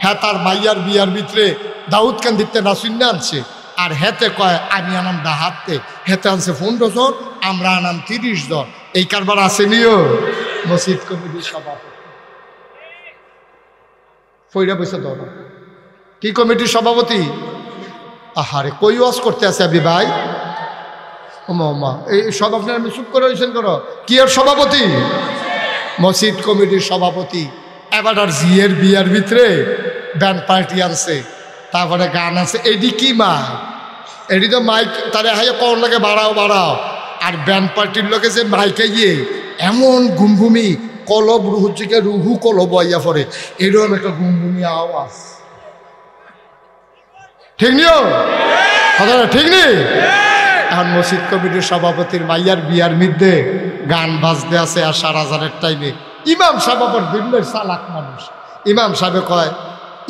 হ্যাঁ তার মাইয়ার বিয়ার ভিতরে দাউদ কান্দিতে নাসুন্না আনছে আর হেতে কয় আমি আনাম হাতে হেতে আনছে 15 জন আমরা আনাম 30 জন এই কারবার আসেনিও মসজিদ কমিটির সভাপতি ফইরা বসে দাও কি কমিটির সভাপতি আহারে কই ওয়াজ করতে আছে আবি ভাই ওমা এই সব আপনারা চুপ করে হয়েছেন করো কি এর সভাপতি মসজিদ কমিটির সভাপতি এবার আর জিয়ের বিয়ার ভিতরে ব্যান্ড পার্টি আনছে তারপরে গান আছে এডি কি মা এডি তো মাইক তারে হাই কর লাগে বাড়াও বাড়াও আর ব্যান্ড পার্টির লোকে যে মাইকে গিয়ে এমন গুমগুমি কলব রুহুচিকে রুহু কলব আইয়া পড়ে এরকম একটা গুমগুমি আওয়াজ ঠিক নিও কথাটা ঠিক নেই এখন মসজিদ কমিটির সভাপতির মাইয়ার বিয়ার মধ্যে গান বাজতে আছে আর 4,000-এর টাইমে ইমাম সাহেব আবার দিল্লির চালাক মানুষ ইমাম সাহেব কয়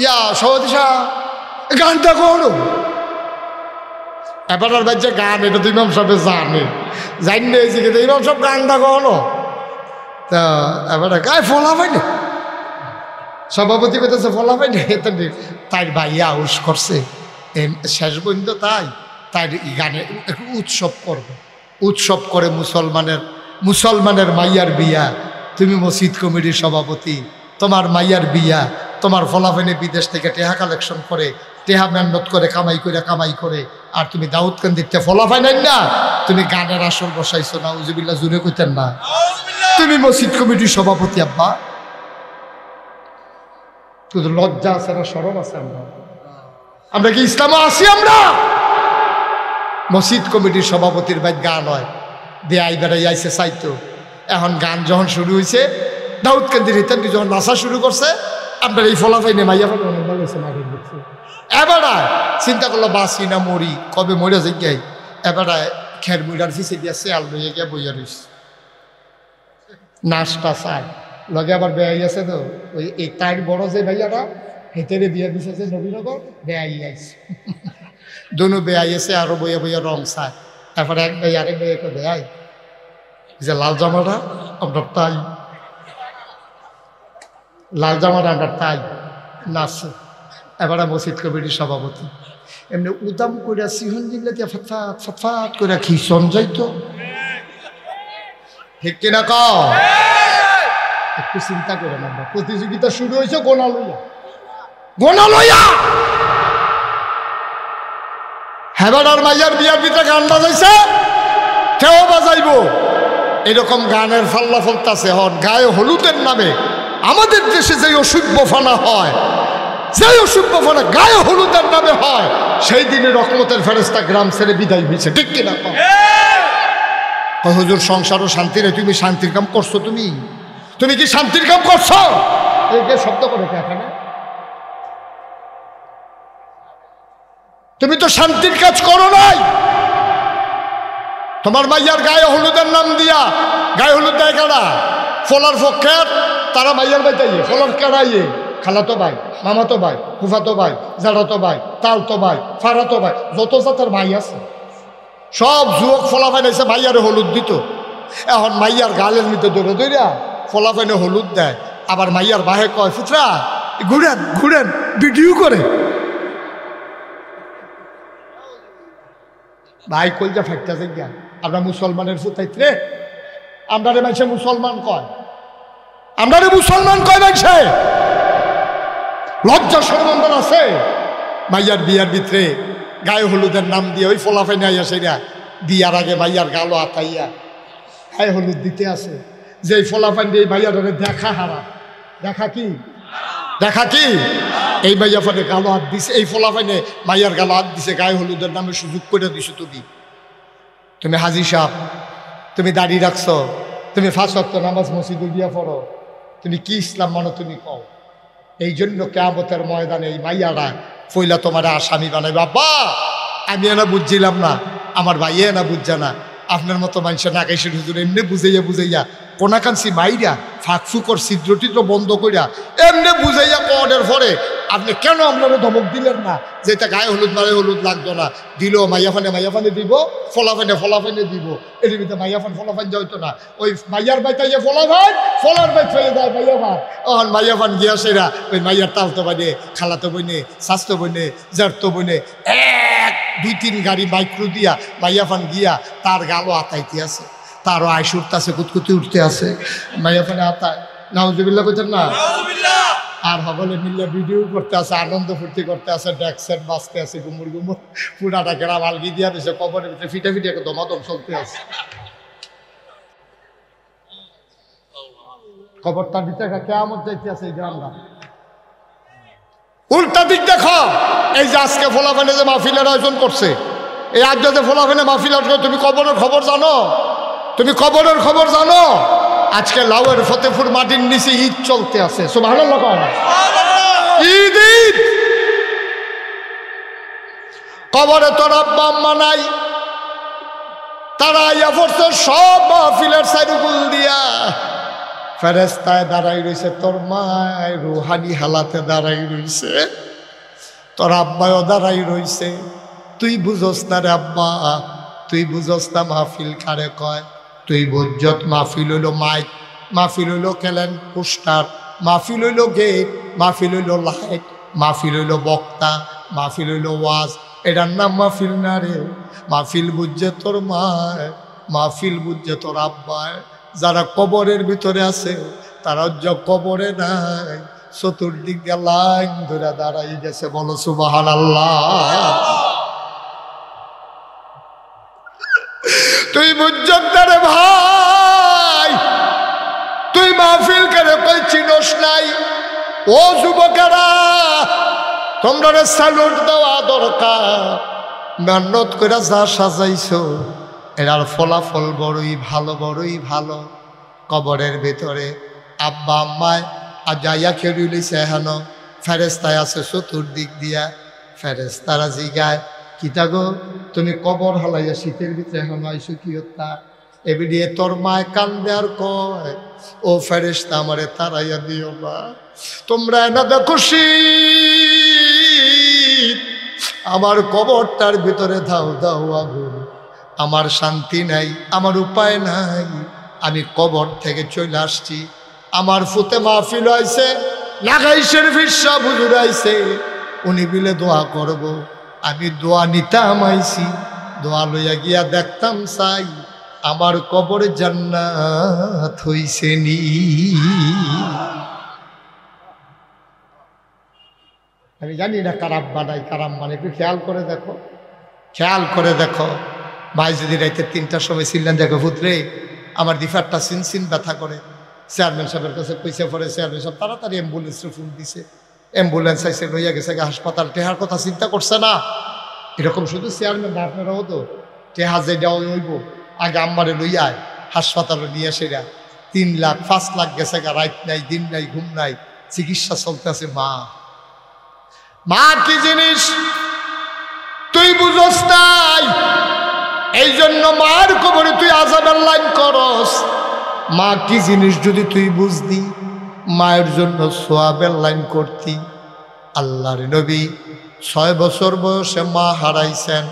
ইয়া সভাপতি সাহেব গানটা করো এবার আর বাচ্চা গান এটা তো ইমাম সাহেব জানে জানলে কিন্তু ইমাম সাহেব গানটা করো তা এবার গায়ে ফলা পাই না সভাপতি পেতেছে ফলা পাই না তাই ভাইয়া আউস করছে শেষ পর্যন্ত তাই গানে উৎসব করবে উৎসব করে মুসলমানের মাইয়ার বিয়া তুমি মসজিদ কমিটির সভাপতি তোমার মাইয়ার বিয়া তোমার ফলাফেনে বিদেশ থেকে টেহা কালেকশন করে টেহা মেহনত করে কামাই করে আর তুমি দাউদ কান্দিতে ফলাফাই নাই না তুমি গানের আসর বসাইছো না উজুবিল্লাহ জুড়ে কইতেন না তুমি মসজিদ কমিটির সভাপতি আব্বা শুধু লজ্জা আছে না শরম আছে আমরা কি ইসলামে আছি আমরা মসজিদ কমিটির সভাপতির ভাই গান হয় বেআই বেড়াই আইসে চাইতো এখন গান যখন শুরু হয়েছে দাউদ কান্দির হিতান্তি যখন নাচা শুরু করছে আপনার এই ফলাফাই নেই মাইয়া ফেলে অনেক ভালো হয়েছে মাঠের দিচ্ছে এবার চিন্তা করলো বাঁচি না মরি কবে মরে যাই গাই এবার খের মুড়ার ফিসে দিয়ে শেয়াল লইয়া গিয়া বইয়া রয়েছে নাচটা চায় লগে আবার বেআই আছে তো ওই এই তাই বড় যে ভাইয়ারা হেতেরে বিয়ে দিছে নবীনগর বেআই আইছে দুনো বেআই আছে আরো বইয়া বইয়া রং চায় তারপরে এক ভাই আরেক ভাই একটা বেআই যে লাল জামাটা আপনার তাই লাল জামাটা আপনার তাই নাচছে এবার মসজিদ কমিটির সভাপতি এমনি উদাম করে সিহন জিল্লা দিয়ে ফটফাট ফটফাট করে খিসন যাইতো ঠিক কিনা ক একটু চিন্তা করে না প্রতিযোগিতা শুরু হয়েছে গোনা লইয়া হেবার আর মাইয়ার বিয়ার ভিতরে গান বাজাইছে কেউ বাজাইব এরকম গানের ফাল্লা ফলতাছে হন গায়ে হলুদের নামে আমাদের দেশে যে অসভ্য ফানা হয় যে অসভ্য ফানা গায়ে হলুদের নামে হয় সেই দিনে রহমতের ফেরেশতা গ্রাম ছেড়ে বিদায় হয়েছে ঠিক কিনা হুজুর সংসার ও শান্তি নেই তুমি শান্তির কাম করছো তুমি কি শান্তির কাম করছো এই শব্দ করে এখানে তুমি তো শান্তির কাজ করো নাই তোমার মাইয়ার গায়ে হলুদের নাম দিয়া গায়ে হলুদ দেয় কারা ফলার ফকের তারা মাইয়ার বাইতাইয়ে ফলার কেড়াইয়ে খালাতো ভাই মামাতো ভাই ফুফাতো ভাই জাড়াতো ভাই তালতো ভাই ফারাতো ভাই যত জাতের ভাই আছে সব যুবক ফলাফাইন এসে মাইয়ারে হলুদ দিত এখন মাইয়ার গালের মধ্যে দৌড়ে দৌড়া ফলাফাইনে হলুদ দেয় আবার মাইয়ার বাহে কয় ফুতরা ঘুরেন ভিডিও করে ভাই কলজা ফাইটটা যাইয়া আমরা মুসলমানের ফুতাইতে আমরা মানুষে মুসলমান কয় মানুষে লজ্জা সরবন্ধন আছে মাইয়ার বিয়ার ভিতরে গায়ে হলুদের নাম দিয়ে ওই ফলাফাই নাই সেটা বিয়ার আগে মাইয়ার গালো আতাইয়া গায়ে হলুদ দিতে আছে যে ফলাফাই দিয়ে মাইয়ার দেখা হারা দেখা কি এই মাইয়া ফানে গালো হাত দিছে এই ফলাফাইনে মাইয়ার গালো হাত দিছে গায়ে হলুদের নামে সুযোগ করে দিছো তুমি হাজি সাহেব তুমি দাড়ি রাখছো তুমি 5 ওয়াক্ত নামাজ মসজিদে গিয়া পড়ো তুমি কি ইসলাম মানো তুমি কও এই জন্য কিয়ামতের ময়দানে এই মাইয়ারা ফইলা তোমার আসামি বানাইবে আব্বা আমি এনা বুঝছিলাম না আমার ভাই এনা বুঝছে না আপনার মতো মানুষের নাকাইশের হুজুর এমনি বুঝাইয়া কোনাকান্সি মাইরা ফাঁকফুকর ছিদ্র টিদ্র বন্ধ করিয়া এমনি বুঝাইয়া কনের পরে আপনি কেন আপনারা ধমক দিলেন না যে এটা গায়ে হলুদ মারে হলুদ লাগতো না, দিল মাইয়া ফানে দিব, ফলাফানে দিব, এর ভিতরে মাইয়া ফলাফান যাইতো না, ওই মাইয়ার বাইতাইয়ে ফলার বাই ফেলে দেয় মাইয়া ফান, ওহন মাইয়া ফান গিয়া সেরা ওই মাইয়ার তালতো বইনে, খালাতো বইনে, স্বাস্থ্য বইনে, জারতো বইনে 1-2-3 গাড়ি মাইক্রো দিয়া মাইয়া ফান গিয়া তার গালও আতাইতে আছে, তারও আইস উঠতে আছে, কুতকুতি উঠতে আছে, মাইয়া ফানে আতায়। নাউজুবিল্লাহ কইতেন না? আর সকলে মিলে ভিডিও করতে আছে, আনন্দ ফুর্তি করতে আছে, ড্যাক্সেট বাঁচতে আছে, গুমুর পুরাটা কেরা মালগি দিয়া দিছে, কবরের ভিতরে ফিটে একটা দমাদম চলতে আছে। কবরটার ভিতরে কেমন যাইতে আছে এই গ্রামটা। উল্টা দিক দেখো, এই যে আজকে ফোলাফানে যে মাহফিলের আয়োজন করছে, এই আজ যে ফোলাফানে মাহফিল আয়োজন, তুমি কবরের খবর জানো? তুমি কবরের খবর জানো? আজকে লাউয়ের ফতেপুর মাটির নিচে ঈদ চলতে আছে, সুবহানাল্লাহ কয় না? ঈদ ঈদ। কবরে তোর আব্বা আম্মা নাই, তারা আইয়া পড়ছে সব মাহফিলের সাইডুকুল দিয়া, ফেরেস্তায় দাঁড়াই রইছে, তোর মায় রুহানি হালাতে দাঁড়াই রইছে, তোর আব্বাও দাঁড়াই রইছে। তুই বুঝোস না রে আব্বা, তুই বুঝোস না মাহফিল কারে কয়। তুই বুঝত মাহফিল হইল মাইক, মাহফিল হইল খেলেন পোস্টার, মাহফিল হইল গেট, মাহফিল হইল লাইট, মাহফিল হইল বক্তা, মাহফিল হইল ওয়াজ। এটার নাম মাহফিল না রে। মাহফিল বুঝছে তোর মায়, মাহফিল বুঝছে তোর আব্বায়। যারা কবরের ভিতরে আছে তারা কবরে নাই, চতুর্দিক দিয়ে লাইন ধরে দাঁড়াই গেছে, বলো সুবহানাল্লাহ। তুই বুঝছ রে ভাই, তুই মাহফিল করে কই চিনস নাই? ও যুবকেরা, তোমরা স্যালুট দেওয়া দরকার। মেহনত করে যা সাজাইছো এরার ফলাফল বড়ই ভালো, বড়ই ভালো। কবরের ভিতরে আব্বা আম্মায় আর যাইয়া খেয়ে লইছে, হেন ফেরেস্তায় আছে চতুর্দিক দিয়া। ফেরেস্তারা জিগায়, কিতা গো তুমি কবর হালাইয়া শীতের ভিতরে এখন আইসো কি হত্যা? এবিডিয়ে তোর মায় কান্দে আর কয়, ও ফেরেস্তা আমারে তারাইয়া দিও না, তোমরা না দেখো শীত, আমার কবরটার ভিতরে দাও দাও আগুন, আমার শান্তি নাই, আমার উপায় নাই, আমি কবর থেকে চলে আসছি। আমার ফুতে মাহফিল হয়েছে, লাগাইশের ফিরসা হুজুর আইছে, উনি বিলে দোয়া করব, আমি দোয়া নিতাম আইছি, দোয়া লইয়া গিয়া দেখতাম চাই আমার কবরে জান্নাত হইছে নি। আমি জানি না কারাম বানাই কারাম মানে, একটু খেয়াল করে দেখো, খেয়াল করে দেখো। ভাই যদি রাইতে 3টার সময় ছিলেন, দেখো পুত্রে আমার দিফারটা সিনসিন ব্যথা করে, চেয়ারম্যান সাহেবের কাছে পয়সা পড়ে, চেয়ারম্যান সাহেব তাড়াতাড়ি অ্যাম্বুলেন্সে ফোন দিছে, অ্যাম্বুলেন্স আইসে লইয়া গেছে হাসপাতাল। টেহার কথা চিন্তা করছে না? এরকম শুধু চেয়ারম্যান না, আপনারাও তো টেহা যে দেওয়া হইব, আগে আম্মারে লইয়া হাসপাতালে নিয়ে সেরা 3 লাখ 5 লাখ গেছে, রাত নাই দিন নাই ঘুম নাই, চিকিৎসা চলতেছে। মা মা কি জিনিস তুই বুঝস নাই, এই জন্য মার কবরে তুই আযাবের লাইন করস। মা কি জিনিস যদি তুই বুঝতি, মায়ের জন্য সোয়াবের লাইন করতি। আল্লাহর নবী 6 বছর বয়সে মা হারাইছেন,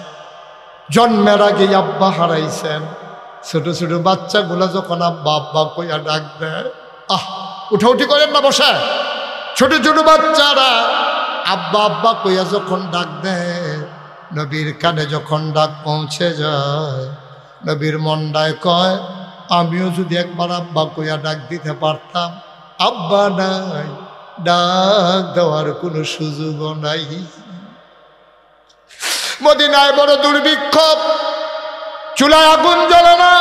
জন্মের আগে আব্বা হারাইছেন। ছোট ছোট বাচ্চাগুলো যখন আব্বা আব্বা কইয়া ডাক দেয়, উঠাউঠি করেন না, বসে। ছোট ছোট বাচ্চারা আব্বা আব্বা কইয়া যখন ডাক দেয়, নবীর কানে যখন ডাক পৌঁছে যায়, নবীর মনটায় কয়, আমিও যদি একবার আব্বা কইয়া ডাক দিতে পারতাম। আব্বা নাই, ডাক দেওয়ার কোনো সুযোগও নাই। মদিনায় বড় দুর্ভিক্ষ, চুলায় আগুন জ্বলে না,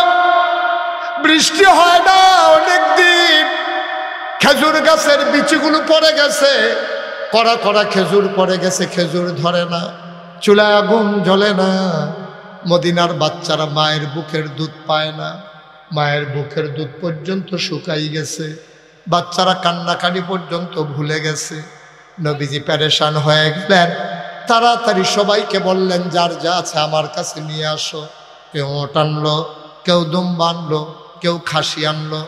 বৃষ্টি হয় না অনেক দিন, খেজুর গাছের বিচিগুলো পড়ে গেছে, কড়া কড়া খেজুর পড়ে গেছে, খেজুর ধরে না, চুলায় আগুন জ্বলে না। মদিনার বাচ্চারা মায়ের বুকের দুধ পায় না, মায়ের বুকের দুধ পর্যন্ত শুকাই গেছে, বাচ্চারা কান্নাকানি পর্যন্ত ভুলে গেছে। নবীজি পেরেশান হয়ে গেলেন, তাড়াতাড়ি সবাইকে বললেন, যার যা আছে আমার কাছে নিয়ে আসো। কেউ ওট আনলো, কেউ দুম্বা আনলো, কেউ খাসি আনলো,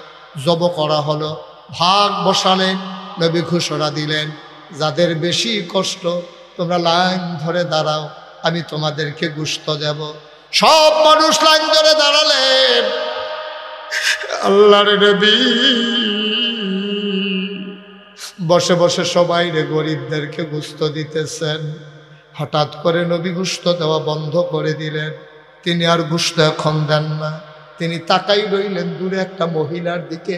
জব করা হলো, ভাগ বসালেন। নবী ঘোষণা দিলেন, যাদের বেশি কষ্ট তোমরা লাইন ধরে দাঁড়াও, আমি তোমাদেরকে গোশত দেব। সব মানুষ লাইন ধরে দাঁড়ালেন। আল্লাহর নবী বসে বসে সবাই গরিবদেরকে গোশত দিতেছেন। হঠাৎ করে নবী গোশত দেওয়া বন্ধ করে দিলেন। তিনি আর গোশত এখন দেন না। তিনি তাকাই রইলেন দূরে একটা মহিলার দিকে।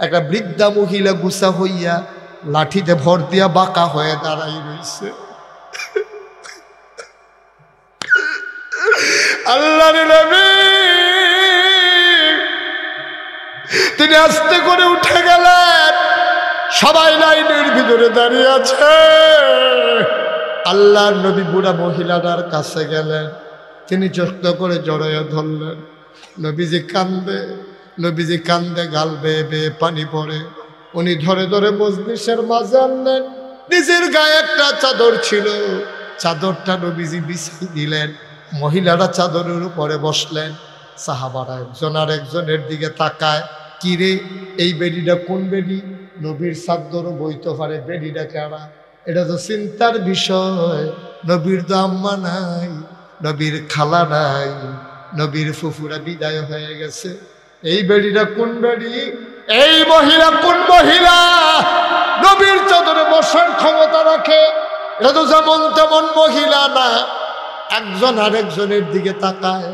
একটা বৃদ্ধা মহিলা গুছা হইয়া লাঠিতে ভর দিয়া বাঁকা হয়ে দাঁড়াই রইছে। আল্লাহর নবী তিনি আস্তে করে উঠে গেলেন। সবাই লাইনের ভিতরে দাঁড়িয়ে আছে। আল্লাহর নবী বুড়া মহিলাটার কাছে গেলেন। তিনি যত্ন করে জড়াইয়া ধরলেন। নবীজি কান্দে, নবীজি কান্দে, গাল বেয়ে বেয়ে পানি পড়ে। উনি ধরে ধরে মজলিসের মাঝে আনলেন। নিজের গায়ে একটা চাদর ছিল, চাদরটা নবীজি বিছিয়ে দিলেন। মহিলারা চাদরের উপরে বসলেন। সাহাবারা একজন আর একজনের দিকে তাকায়, কিরে এই বেডিটা কোন বেডি? নবীর চাদরও বইতে পারে, বেডিটা কারা? এটা তো চিন্তার বিষয়। নবীর তো আম্মা নাই, নবীর খালা নাই, নবীর ফুফুরা বিদায় হয়ে গেছে। এই বেডিটা কোন বেডি? এই মহিলা কোন মহিলা নবীর চাদরে বসার ক্ষমতা রাখে? এটা তো যেমন তেমন মহিলা না। একজন আরেকজনের দিকে তাকায়।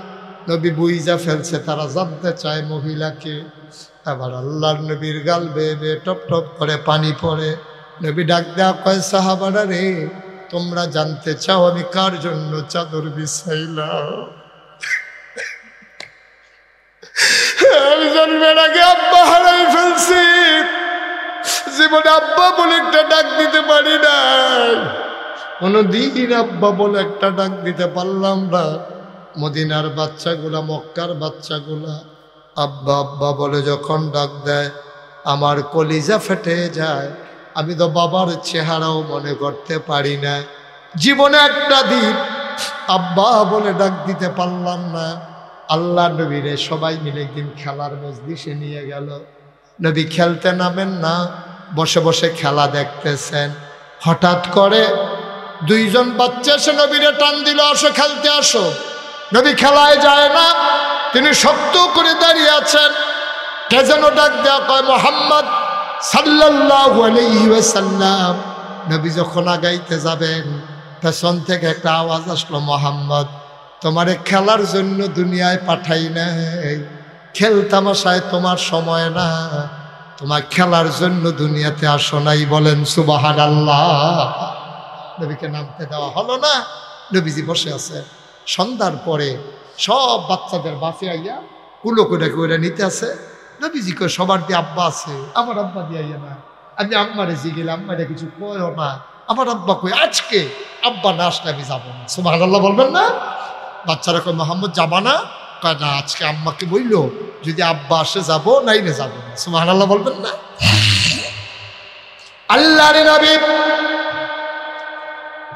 নবী বুইজা ফেলছে, তারা জানতে চায় মহিলাকে। আবার আল্লাহর নবীর গাল বেয়ে বেয়ে টপ টপ করে পানি পড়ে। নবী ডাক দেয়া কয়, সাহাবারা রে, তোমরা জানতে চাও আমি কার জন্য চাদর বিছাইলাম? আমি জন্মের আগে আব্বা হারাই ফেলছি। জীবনে আব্বা বলে একটা ডাক দিতে পারি নাই। কোনদিন আব্বা বলে একটা ডাক দিতে পারলাম না। মদিনার বাচ্চাগুলা, মক্কার বাচ্চাগুলা আব্বা আব্বা বলে যখন ডাক দেয় আমার কলিজা ফেটে যায়। আমি তো বাবার চেহারাও মনে করতে পারি না। জীবনে একটা দিন আব্বা বলে ডাক দিতে পারলাম না। আল্লাহ নবীরে সবাই মিলে একদিন খেলার মজলিসে নিয়ে গেল। নবী খেলতে নামেন না, বসে বসে খেলা দেখতেছেন। হঠাৎ করে দুইজন বাচ্চা এসে নবীরে টান দিল, আসো খেলতে আসো। নবী খেলায় যায় না, তিনি শক্ত করে দাঁড়িয়ে আছেন। কে যেন ডাক দেয়া কয়, মুহাম্মদ সাল্লাল্লাহু আলাইহি ওয়াসাল্লাম। নবী যখন আগাইতে যাবেন, পেছন থেকে একটা আওয়াজ আসলো, মুহাম্মদ তোমারে খেলার জন্য দুনিয়ায় পাঠাই নাই, খেল তামাশায় তোমার সময় না, তোমার খেলার জন্য দুনিয়াতে আসো নাই। বলেন সুবহানাল্লাহ। নবীকে নামতে দেওয়া হলো না। নবীজি বসে আছে। সন্ধ্যার পরে সব বাচ্চাদের বাপে আইয়া কুলো করে করে নিতে আছে। নবীজি কই, সবার দিয়ে আব্বা আছে, আমার আব্বা দিয়ে আইয়া না। আমি আম্মারে জিগেলাম, আম্মারে কিছু কয়ও না। আমার আব্বা কই, আজকে আব্বা না আসলে আমি যাবো না। সুবহানাল্লাহ বলবেন না? বাচ্চারা কয়, মোহাম্মদ যাবা না? কয় না, আজকে আম্মাকে বললো যদি আব্বা আসে যাবো, নাইলে যাবো না। সুবহানাল্লাহ বলবেন না? আল্লাহর নবী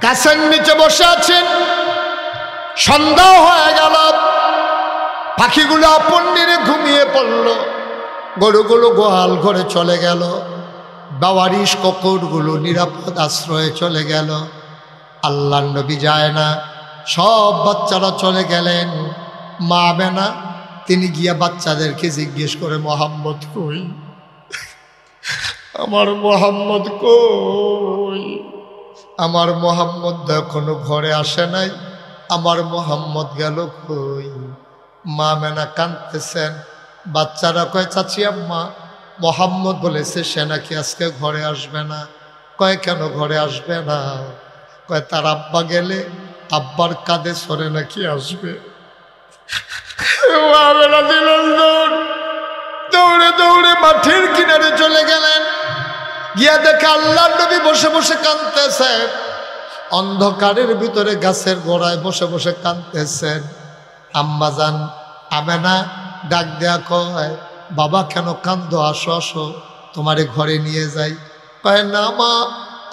গাছের নিচে বসে আছেন। সন্ধ্যা হয়ে গেল। পাখিগুলো আপন নিরে ঘুমিয়ে পড়ল। গরুগুলো গোয়াল ঘরে চলে গেল। বাওয়ারিশ কুকুরগুলো নিরাপদ আশ্রয়ে চলে গেল। আল্লাহর নবী যায় না। সব বাচ্চারা চলে গেলেন। মা আমেনা তিনি গিয়া বাচ্চাদেরকে জিজ্ঞেস করে, মুহাম্মদ কই? আমার মুহাম্মদ কই? আমার মুহাম্মদ এখনো ঘরে আসে নাই। আমার মুহাম্মদ গেল কই? মা আমেনা কাঁদতেছেন। বাচ্চারা কয়, চাচি আম্মা মুহাম্মদ বলেছে সে নাকি আজকে ঘরে আসবে না। কয় কেন ঘরে আসবে না? কয় তার আব্বা গেলে আব্বার কাঁধে সরে নাকি আসবে। দৌড়ে দৌড়ে মাঠের কিনারে চলে গেলেন। গিয়া দেখে আল্লাহর নবী বসে বসে কাঁদতেছেন। অন্ধকারের ভিতরে গাছের গোড়ায় বসে বসে কাঁদতেছেন। আম্মা জান আমেনা ডাক দেয়া কয়, বাবা কেন কান্দো? আসো আসো, তোমারে ঘরে নিয়ে যাই। কয় না মা,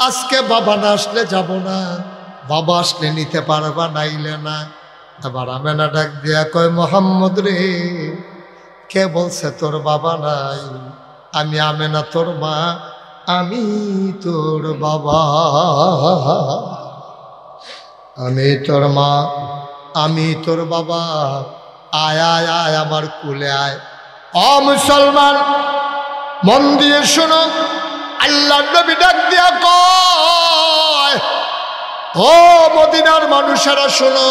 আজকে বাবা না আসলে যাব না, বাবা আসলে নিতে পারবা, নাইলে না। আবার আমেনা ডাক দেয়া কয়, মুহাম্মদ রে, কে বলছে তোর বাবা নাই? আমি আমেনা তোর মা, আমি তোর বাবা, আমি তোর মা, আমি তোর বাবা, আয় আয় আয় আমার কুলে আয়। ও মুসলমান, মন দিয়ে শোনো, আল্লাহর নবী ডাক দিয়া কয়, ও মদিনার মানুষেরা শোনো,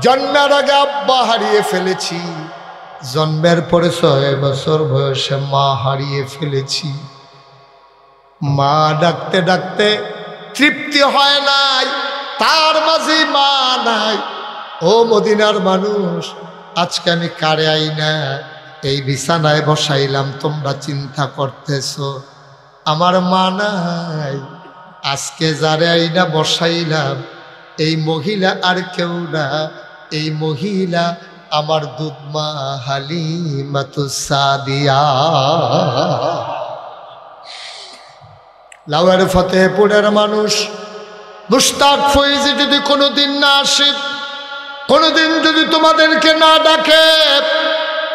জন্মের আগে আব্বা হারিয়ে ফেলেছি, জন্মের পরে 6 বছর বয়সে মা হারিয়ে ফেলেছি। মা ডাকতে ডাকতে তৃপ্তি হয় নাই, তার মাঝে মা নাই। ও মদিনার মানুষ, আজকে আমি কারে আইনা এই বিছানায় বসাইলাম, তোমরা চিন্তা করতেছ আমার মা নাই। আজকে যারে আইনা বসাইলাম এই মহিলা আর কেউ না, এই মহিলা আমার দুধমা হালিমাতুস সাদিয়া। লাউয়ার ফতেহপুরের মানুষ মুশতাক ফৈজি যদি কোনোদিন না আসে, কোনোদিন যদি তোমাদেরকে না ডাকে,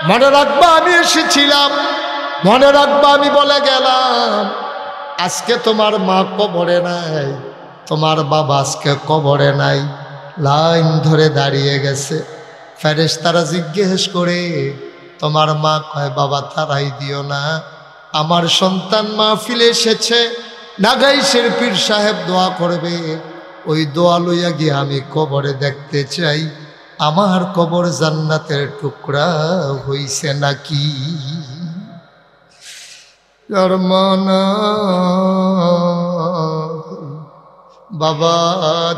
মনে রাখবা আমি এসেছিলাম, মনে রাখবা আমি বলে গেলাম। আজকে তোমার মা কবরে নাই, তোমার বাবা আজকে কবরে নাই, লাইন ধরে দাঁড়িয়ে গেছে। ফেরেশতারা জিজ্ঞেস করে, তোমার মা কয়, বাবা তারাই দিও না, আমার সন্তান মাহফিলে এসেছে, নাগাইশের পীর সাহেব দোয়া করবে, ওই দোয়া লইয়া গিয়ে আমি কবরে দেখতে চাই আমার কবর জান্নাতের টুকরা হইছে নাকি। মনা বাবা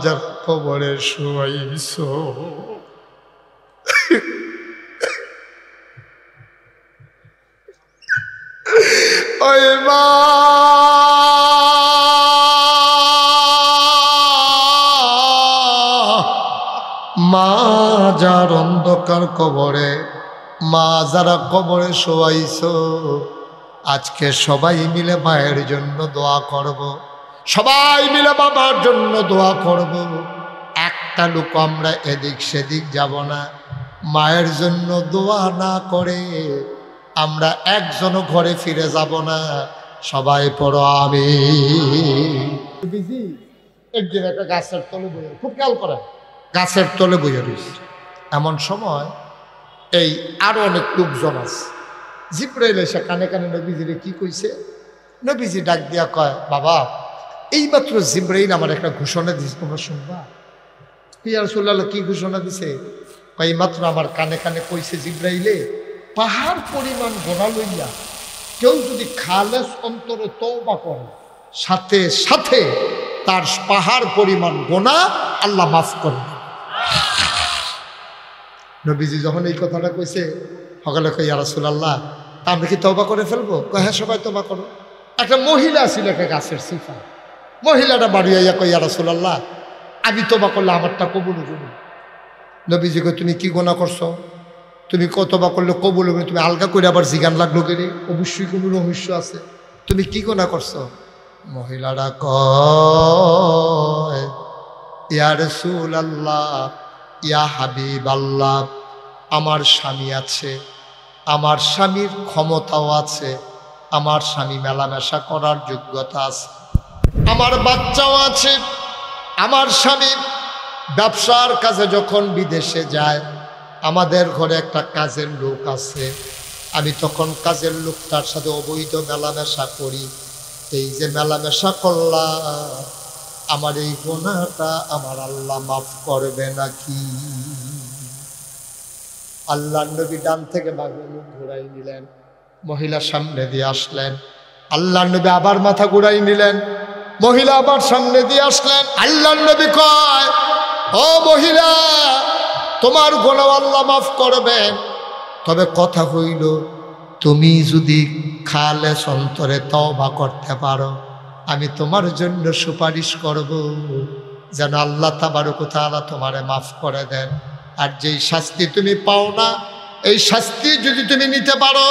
যার কবরে শুয়াইছ, ওই মা মা যার অন্ধকার কবরে, মা যারা কবরে শোয়াইছ, আজকে সবাই মিলে মায়ের জন্য দোয়া করব, সবাই মিলে বাবার জন্য দোয়া করব। একটা লোক আমরা এদিক সেদিক যাব না, মায়ের জন্য দোয়া না করে আমরা একজনও ঘরে ফিরে যাব না। সবাই পড়ো আমিন। একদিন একটা গাছের তলে বইয়া, খুব খেয়াল করেন, গাছের তলে বইয়া রয়েছে। এমন সময় এই আরো অনেক লোকজন আছে, জিব্রাইল এসে কানে কানে নবীজিরে কি কইছে, নবীজি ডাক দিয়া কয়, বাবা এইমাত্র জিব্রাইল আমার একটা ঘোষণা দিয়েছে, তোমরা শুনবা। ইয়া রাসূলুল্লাহ কি ঘোষণা দিছে? এইমাত্র আমার কানে কানে কইছে জিব্রাইলে, পাহাড় পরিমাণ গোনা লইয়া কেউ যদি খালেস অন্তরে তওবা করে, সাথে সাথে তার পাহাড় পরিমাণ গোনা আল্লাহ মাফ করবে। নবীজি যখন এই কথাটা কইছে, সকালে কই, ইয়া রাসূলুল্লাহ তা আমরা কি তওবা করে ফেলবো? কয়, হ্যাঁ সবাই তওবা করো। একটা মহিলা ছিল, একটা গাছের সিফা, মহিলাটা বাড়ি আইয়া কই, ইয়া রাসূলুল্লাহ আমি তওবা করলে আমারটা কবুল হবে। নবীজি কই, তুমি কি গোনা করছো? তুমি তওবা করলে কবুল হবে, তুমি আলগা করে আবার জিগান লাগলো কেন? অবশ্যই কোনো রহস্য আছে, তুমি কি গোনা করছো? মহিলাটা কয়, ইয়া রাসূলুল্লাহ, ইয়া হাবিবাল্লাহ, আমার স্বামী আছে, আমার স্বামীর ক্ষমতাও আছে, আমার স্বামী মেলামেশা করার যোগ্যতা আছে, আমার বাচ্চাও আছে, আমার স্বামী ব্যবসার কাজে যখন বিদেশে যায়, আমাদের ঘরে একটা কাজের লোক আছে, আমি তখন কাজের লোকটার সাথে অবৈধ মেলামেশা করি। এই যে মেলামেশা করলাম, আমার এই গুনাহটা আমার আল্লাহ মাফ করবে নাকি? আল্লাহর নবী ডান থেকে বাঘে মুখ ঘুরাই নিলেন, মহিলা সামনে দিয়ে আসলেন। আল্লাহর নবী আবার মাথা ঘুরাই নিলেন, মহিলা আবার সামনে দিয়ে আসলেন। আল্লাহর নবী কয়, ও মহিলা, তোমার গুনাহ আল্লাহ মাফ করবেন, তবে কথা হইল তুমি যদি খালেস অন্তরে তওবা করতে পারো, আমি তোমার জন্য সুপারিশ করব যেন আল্লাহ তাবারক ওয়া তাআলা তোমারে মাফ করে দেন। আর যেই শাস্তি তুমি পাও না, এই শাস্তি যদি তুমি নিতে পারো,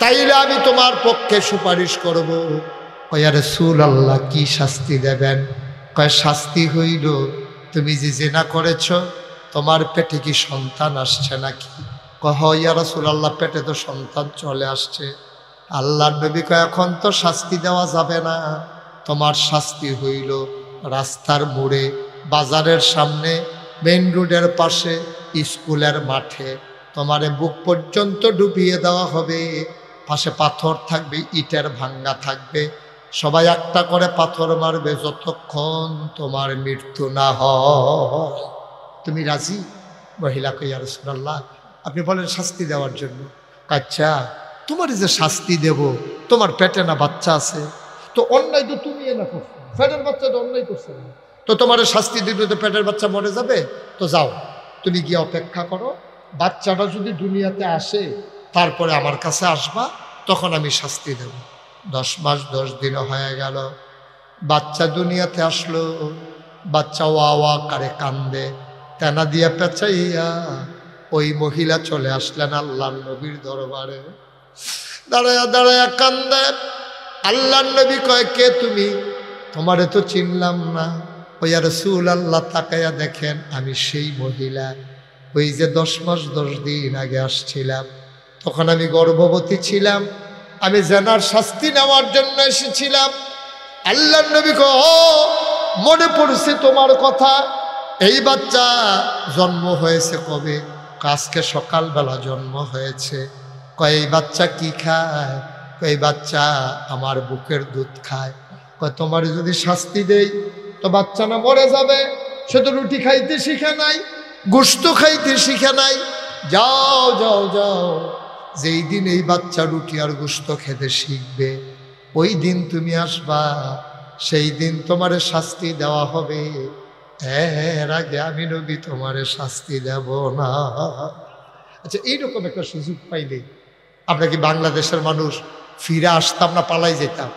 তাইলে আমি তোমার পক্ষে সুপারিশ করব। কয়, ইয়া রাসূলুল্লাহ কি শাস্তি দেবেন? কয়, শাস্তি হইল তুমি যে জিনা করেছ, তোমার পেটে কি সন্তান আসছে নাকি? কয়, ইয়া রাসূলুল্লাহ পেটে তো সন্তান চলে আসছে। আল্লাহর নবী কয় এখন তো শাস্তি দেওয়া যাবে না, তোমার শাস্তি হইল রাস্তার মোড়ে, বাজারের সামনে, মেইন রোডের পাশে, স্কুলের মাঠে তোমারে বুক পর্যন্ত ডুবিয়ে দেওয়া হবে। পাশে পাথর থাকবে, ইটের ভাঙ্গা থাকবে, সবাই একটা করে পাথর মারবে যতক্ষণ তোমার মৃত্যু না হয়। তুমি রাজি? মহিলা কই, ইয়া রাসূলুল্লাহ, আপনি বলেন শাস্তি দেওয়ার জন্য। আচ্ছা, তোমার যে শাস্তি দেব, তোমার পেটে না বাচ্চা আছে, তো অন্যায় তো তুমি না করছো, পেটের বাচ্চাটা অন্যায় করছে না, তো তোমার শাস্তি দিলে তো পেটের বাচ্চা মরে যাবে। তো যাও, তুমি গিয়ে অপেক্ষা করো, বাচ্চাটা যদি দুনিয়াতে আসে তারপরে আমার কাছে আসবা, তখন আমি শাস্তি দেব। 10 মাস 10 দিন হয়ে গেল, বাচ্চা দুনিয়াতে আসলো। বাচ্চা ওয়া ওয়া করে কান্দে, তেনা দিয়া পেঁচাইয়া ওই মহিলা চলে আসলেন আল্লাহর নবীর দরবারে। দাঁড়ায়া দাঁড়ায়া কান্দে। আল্লাহর নবী কয়, কে তুমি? তোমারে তো চিনলাম না। ওই ইয়া রাসূলুল্লাহ, তাকায়া দেখেন আমি সেই মহিলা, ওই যে 10 মাস 10 দিন আগে আসছিলাম, তখন আমি গর্ভবতী ছিলাম, আমি জেনার শাস্তি নেওয়ার জন্য এসেছিলাম। আল্লাহর নবী কয়, ও মনে পড়ছে তোমার কথা। এই বাচ্চা জন্ম হয়েছে কবে? আজকে সকালবেলা জন্ম হয়েছে। কয় এই বাচ্চা কি খায়? এই বাচ্চা আমার বুকের দুধ খায়। কয় তোমার যদি শাস্তি দেই তো বাচ্চা না মরে যাবে? সে তো রুটি খাইতে শিখে নাই, গোশত খাইতে শিখে নাই। যাও যাও যাও, যেই দিন এই বাচ্চা রুটি আর গোশত খেতে শিখবে, ওই দিন তুমি আসবা, সেই দিন তোমার শাস্তি দেওয়া হবে। এর আগে আমি নবী তোমারে শাস্তি দেব না। আচ্ছা, এইরকম একটা সুযোগ পাইলে আমরা কি বাংলাদেশের মানুষ ফিরে আসতাম না পালাই যেতাম?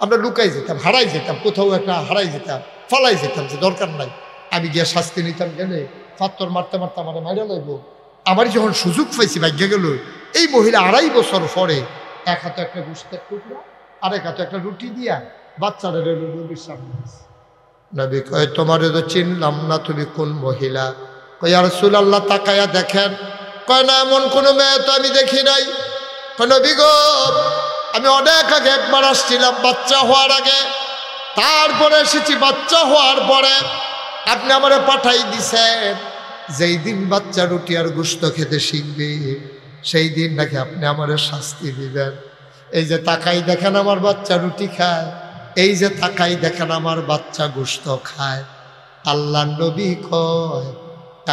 আমরা লুকাই যেতাম, হারাই যেতাম, কোথাও একটা হারাই যেতাম, ফালাই যেতাম, যে দরকার নাই, আমি গিয়ে শাস্তি নিতাম। গেলে পাথর মারতে মারতে আমার মাইরা লাগব। আমার যখন সুযোগ পাইছি ভাগ্যে গেল, এই মহিলা 2.5 বছর পরে এক হাতে একটা গোশতের টুকরা, আরেক হাতে একটা রুটি দিয়া বাচ্চারা নবীর সামনে। নবী কয়, তোমারে তো চিনলাম না, তুমি কোন মহিলা? কয়, ইয়া রাসূলুল্লাহ, তাকায়া দেখেন। কয়, না, এমন কোনো মেয়ে তো আমি দেখি নাই। কয়, নবী গো, আমি অনেক আগে একবার আসছিলাম বাচ্চা হওয়ার আগে, তারপরে এসেছি বাচ্চা হওয়ার পরে। আপনি আমারে পাঠাই দিছেন, যেই দিন বাচ্চা রুটি আর গোশত খেতে শিখবে, সেই দিন নাকি আপনি আমারে শাস্তি দিবেন। এই যে তাকাই দেখেন আমার বাচ্চা রুটি খায়, এই যে তাকাই দেখেন আমার বাচ্চা গোশত খায়। আল্লাহ নবী কয়,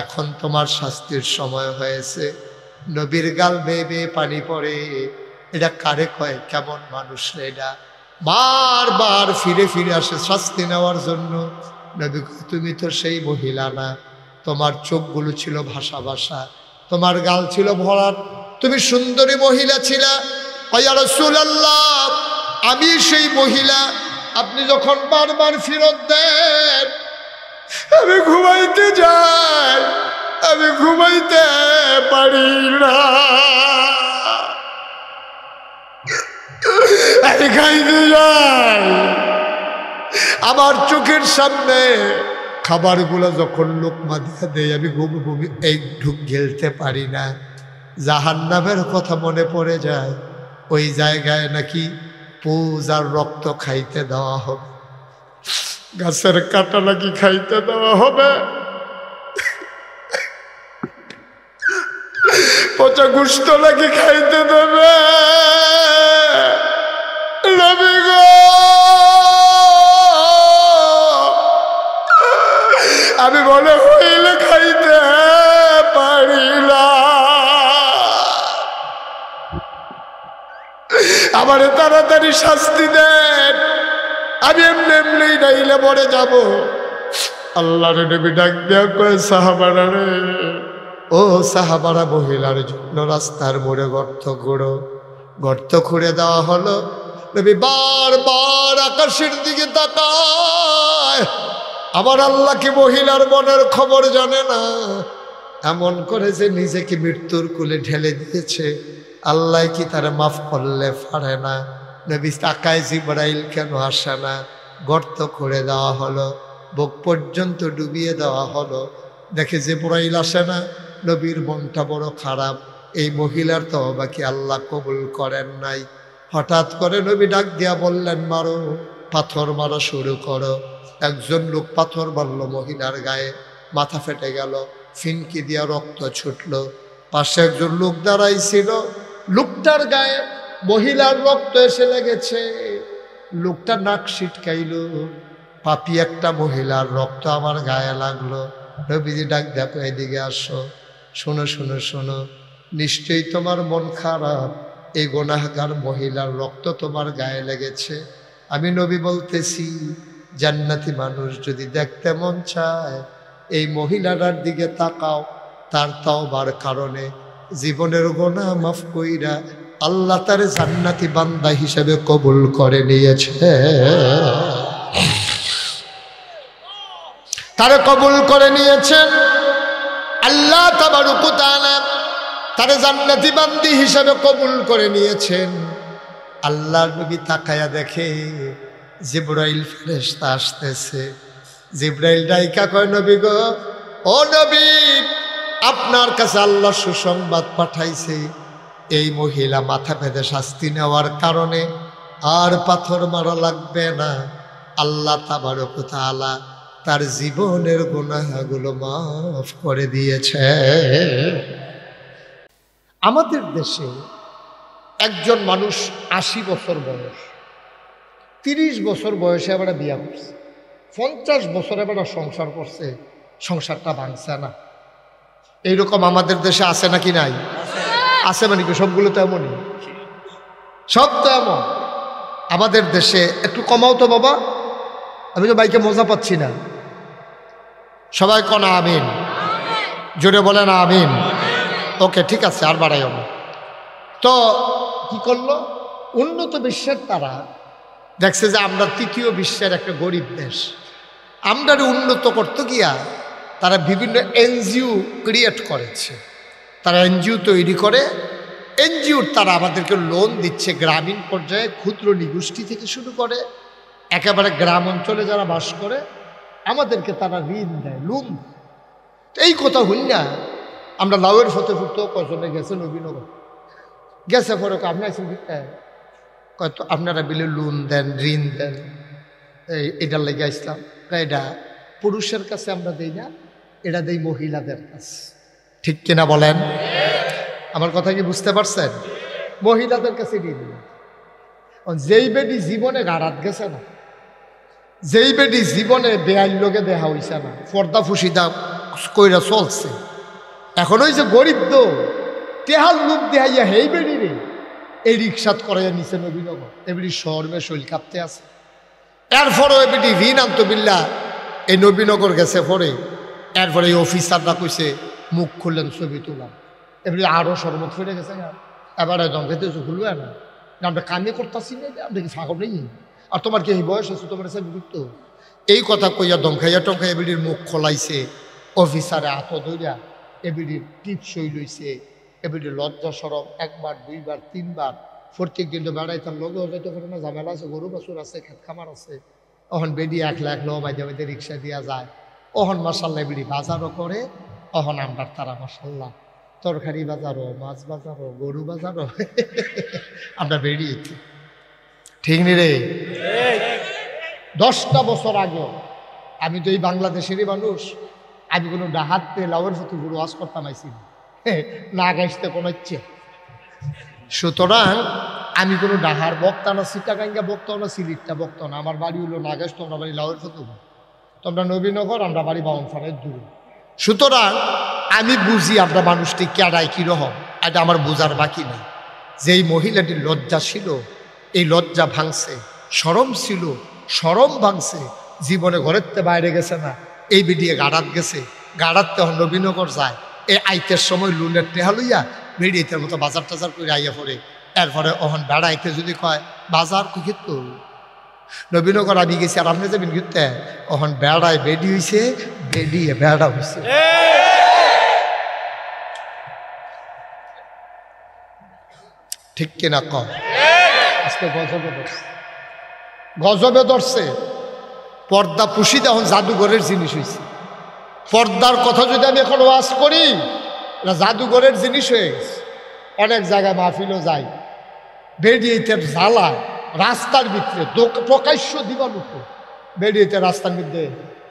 এখন তোমার শাস্তির সময় হয়েছে। নবীর গাল বেয়ে বেয়ে পানি পড়ে। এটা কারে কয়? কেমন মানুষ রে এটা? বারবার ফিরে ফিরে আসে শাস্তি নেওয়ার জন্য। নবী কয়, তুমি তো সেই মহিলা না, তোমার চোখগুলো ছিল ভাষা ভাষা, তোমার গাল ছিল ভরাট, তুমি সুন্দরী মহিলা ছিলা। ইয়া রাসূলুল্লাহ, আমি সেই মহিলা। আপনি যখন বারবার ফেরত দেন, আমি ঘুমাইতে যাই, আমি ঘুমাইতে পারি না, আমি খাইতে যাই, আমার চোখের সামনে খাবারগুলো যখন লোকমা দিয়ে দেয়, আমি ঘুমি এক ঢুক গেলতে পারি না। জাহান্নামের কথা মনে পড়ে যায়। ওই জায়গায় নাকি পূজার রক্ত খাইতে দেওয়া হবে, গাছের কাটা নাকি খাইতে দেওয়া হবে, পচা গোশত নাকি খাইতে দেবে। নবী গো, আমি মনে হইলে খাইতে পারি না, আমারে তাড়াতাড়ি শাস্তি দেন, আমি এমনি এমনি নাইলে মরে যাব। আল্লাহর নবী ডাক দেয়া কয়, সাহাবারা রে, ও সাহাবারা, মহিলার জন্য রাস্তার মোড়ে গর্ত খুঁড়ো। গর্ত খুঁড়ে দেওয়া হলো। নবী বারবার আকাশের দিকে তাকায়। আমার আল্লাহ কি মহিলার মনের খবর জানে না? এমন করে যে নিজেকে মৃত্যুর কোলে ঢেলে দিয়েছে, আল্লাহ কি তারা মাফ করলে পারে না? নবী তাকায়, জিবরাইল কেন আসে না? গর্ত করে দেওয়া হলো, বুক পর্যন্ত ডুবিয়ে দেওয়া হলো। দেখে জিবরাইল আসে না। নবীর মনটা বড় খারাপ, এই মহিলার তওবা কি আল্লাহ কবুল করেন নাই? হঠাৎ করে নবী ডাক দিয়া বললেন, মারো, পাথর মারা শুরু করো। একজন লোক পাথর মারল মহিলার গায়ে, মাথা ফেটে গেল, ফিনকি দিয়া রক্ত ছুটল। পাশে একজন লোক দাঁড়াইছিল, লোকটার গায়ে মহিলার রক্ত এসে লেগেছে। লোকটা নাক ছিটকাইল, পাপি একটা মহিলার রক্ত আমার গায়ে লাগলো। নবীজি ডাক দেখো, এদিকে আসো, শোনো শোনো শোনো, নিশ্চয়ই তোমার মন খারাপ, এই গুনাহগার মহিলার রক্ত তোমার গায়ে লেগেছে। আমি নবী বলতেছি, জান্নাতি মানুষ যদি দেখতে মন চায়, এই মহিলাটার দিকে তাকাও, তার তাওবার কারণে জীবনের গুনাহ মাফ কইরা আল্লাহ তার জান্নাতি বান্দা হিসেবে কবুল করে নিয়েছে। তারে কবুল করে নিয়েছেন আল্লাহ তাবারক ওয়া তাআলা, তারে জান্নাতি বান্দি হিসেবে কবুল করে নিয়েছেন। আল্লাহর নবী তাকায়া দেখে জিবরাইল ফেরেশতা আসতেছে। জিবরাইল ডাইকা কয়, নবী গো, ও নবী, আপনার কাছে আল্লাহ সুসংবাদ পাঠাইছে, এই মহিলা মাথা পেতে শাস্তি নেওয়ার কারণে আর পাথর মারা লাগবে না। আল্লাহ তাবারক ওয়া তাআলা তার জীবনের গুনাহগুলো মাফ করে দিয়েছে। আমাদের দেশে একজন মানুষ 80 বছর বয়স, 30 বছর বয়সে এবার বিয়া করছে, 50 বছরে এবার সংসার করছে, সংসারটা ভাঙছে না। এইরকম আমাদের দেশে আছে নাকি নাই? আছে, মানে কি সবগুলো তো এমনই? সব তো এমন। আমাদের দেশে একটু কমাও তো বাবা, আমি তো বাইকে মজা পাচ্ছি না। সবাই কন আমিন, জোরে বলেন আমিন। ওকে, ঠিক আছে, আর বাড়াইও না। তো কি করলো, উন্নত বিশ্বের তারা দেখছে যে আমরা তৃতীয় বিশ্বের একটা গরিব দেশ, আমরা উন্নত করতে গিয়া তারা বিভিন্ন এনজিও ক্রিয়েট করেছে। তারা এনজিও তৈরি করে, এনজিওর তারা আমাদেরকে লোন দিচ্ছে গ্রামীণ পর্যায়ে, ক্ষুদ্র নিগোষ্ঠী থেকে শুরু করে একেবারে গ্রাম অঞ্চলে যারা বাস করে আমাদেরকে তারা ঋণ দেয়, লোন। এই কথা হই না, আমরা লাউয়ের ফতেপুরতেও কজনে গেছে, নবীনগর গেছে, পরে আপনি আছেন কত আপনারা বিলে লোন দেন, ঋণ দেন, এটার লেগে আসলাম। এটা পুরুষের কাছে আমরা দেই না, এটা দেই মহিলাদের কাছে। ঠিক কিনা বলেন? আমার কথা কি বুঝতে পারছেন? মহিলাদের কাছে ঋণ। যেই বেডি জীবনে গাড়াত গেছে না, যেই বেডি জীবনে বেআইন লোকে দেখা হইছে না, পর্দা ফুসিদা কইরা চলছে, এখন ওই যে গরিব তো তেহাল লোক দেখাইয়া হেই বেডি রে এই রিক্সাত করাইয়া নিচে নবীনগর, এবিডি শহরে শৈল কাঁপতে আছে। এরপরে এবিডি ঋণ আনতো বিল্লা এই নবীনগর গেছে পরে। এরপরে এই অফিসাররা কইছে মুখ খুললেন, ছবি তুলাম, এবারে আরো শরবত ফিরে গেছে। এবারে দমকাইতে খুলবে না, আমরা কামে করতেছি না, আমরা কি ফাঁকর নেই, আর তোমার কি এই বয়স আছে, তোমার সে গুরুত্ব। এই কথা কইয়া দমখাইয়া টমখাইয়া এবিডির মুখ খোলাইছে। অফিসারে হাত ধরিয়া এবিডির টিপসই লইছে। এবিডির লজ্জা সরম একবার, দুইবার, তিনবার, প্রত্যেক দিন তো বেড়াইতাম, লগেও যাইতে পারে না, ঝামেলা আছে, গরু বাছুর আছে, খেত খামার আছে। অহন বেডি 1 লাখ লো মাঝে মাঝে রিক্সা দিয়া যায়। অহন মাসাল্লাহ বেডি বাজারও করে। অহন আমরা তারা মাসাল্লাহ তরকারি বাজারও, মাছ বাজারও, গরু বাজারও আমরা বেরিয়েছি। ঠিক নি রে? 10টা বছর আগে আমি তো এই বাংলাদেশেরই মানুষ, আমি কোনো ডাহাত লাউয়ের ফটো গুরু ওয়াজ করতাম আইসি না, গাইতে কোনো ইচ্ছে। সুতরাং আমি কোনো ডাহার বক্তা না, সিটাগাঙ্গা বক্তাও না, সিলিটটা বক্তা না। আমার বাড়ি হলো নাগাইশ, তোমরা বাড়ি লাউয়ের ফটো, তোমরা নবীনগর, আমরা বাড়ি বাউনফানের দূরে। সুতরাং আমি বুঝি আমরা মানুষটি কেডায় কীরকম, এটা আমার বোঝার বাকি নেই। যেই মহিলাটির লজ্জা ছিল, এই লজ্জা ভাঙছে। শরম ছিল, শরম ভাঙছে। জীবনে ঘরের তে বাইরে গেছে না, এই বেডিয়ে গাড়াত গেছে। গাড়াত তখন নবীনগর যায়, এই আইতের সময় লুনের টেহা লইয়া বেরিয়েতের মতো বাজার টাজার করে আইয়া পড়ে। এরপরে অহন বেড়াইতে যদি কয় বাজার কুকিত নবীনগর আমি গেছি, আর আপনি যাবেন ঘুরতে, অহন বেড়ায় বেডি হয়েছে, বেডিয়ে বেড়া হয়েছে। ঠিক কিনা কম? আজকে গজবে ধরছে, গজবে ধরছে। পর্দা পুষিতে এখন জাদুঘরের জিনিস হয়েছে। পর্দার কথা যদি আমি এখন ওয়াজ করি, জাদুঘরের জিনিস হয়ে গেছে। অনেক জায়গায় মাহফিলও যাই, বেরিয়েতে জ্বালায় রাস্তার ভিতরে প্রকাশ্য দিবালুক বেরিয়েতে রাস্তার মধ্যে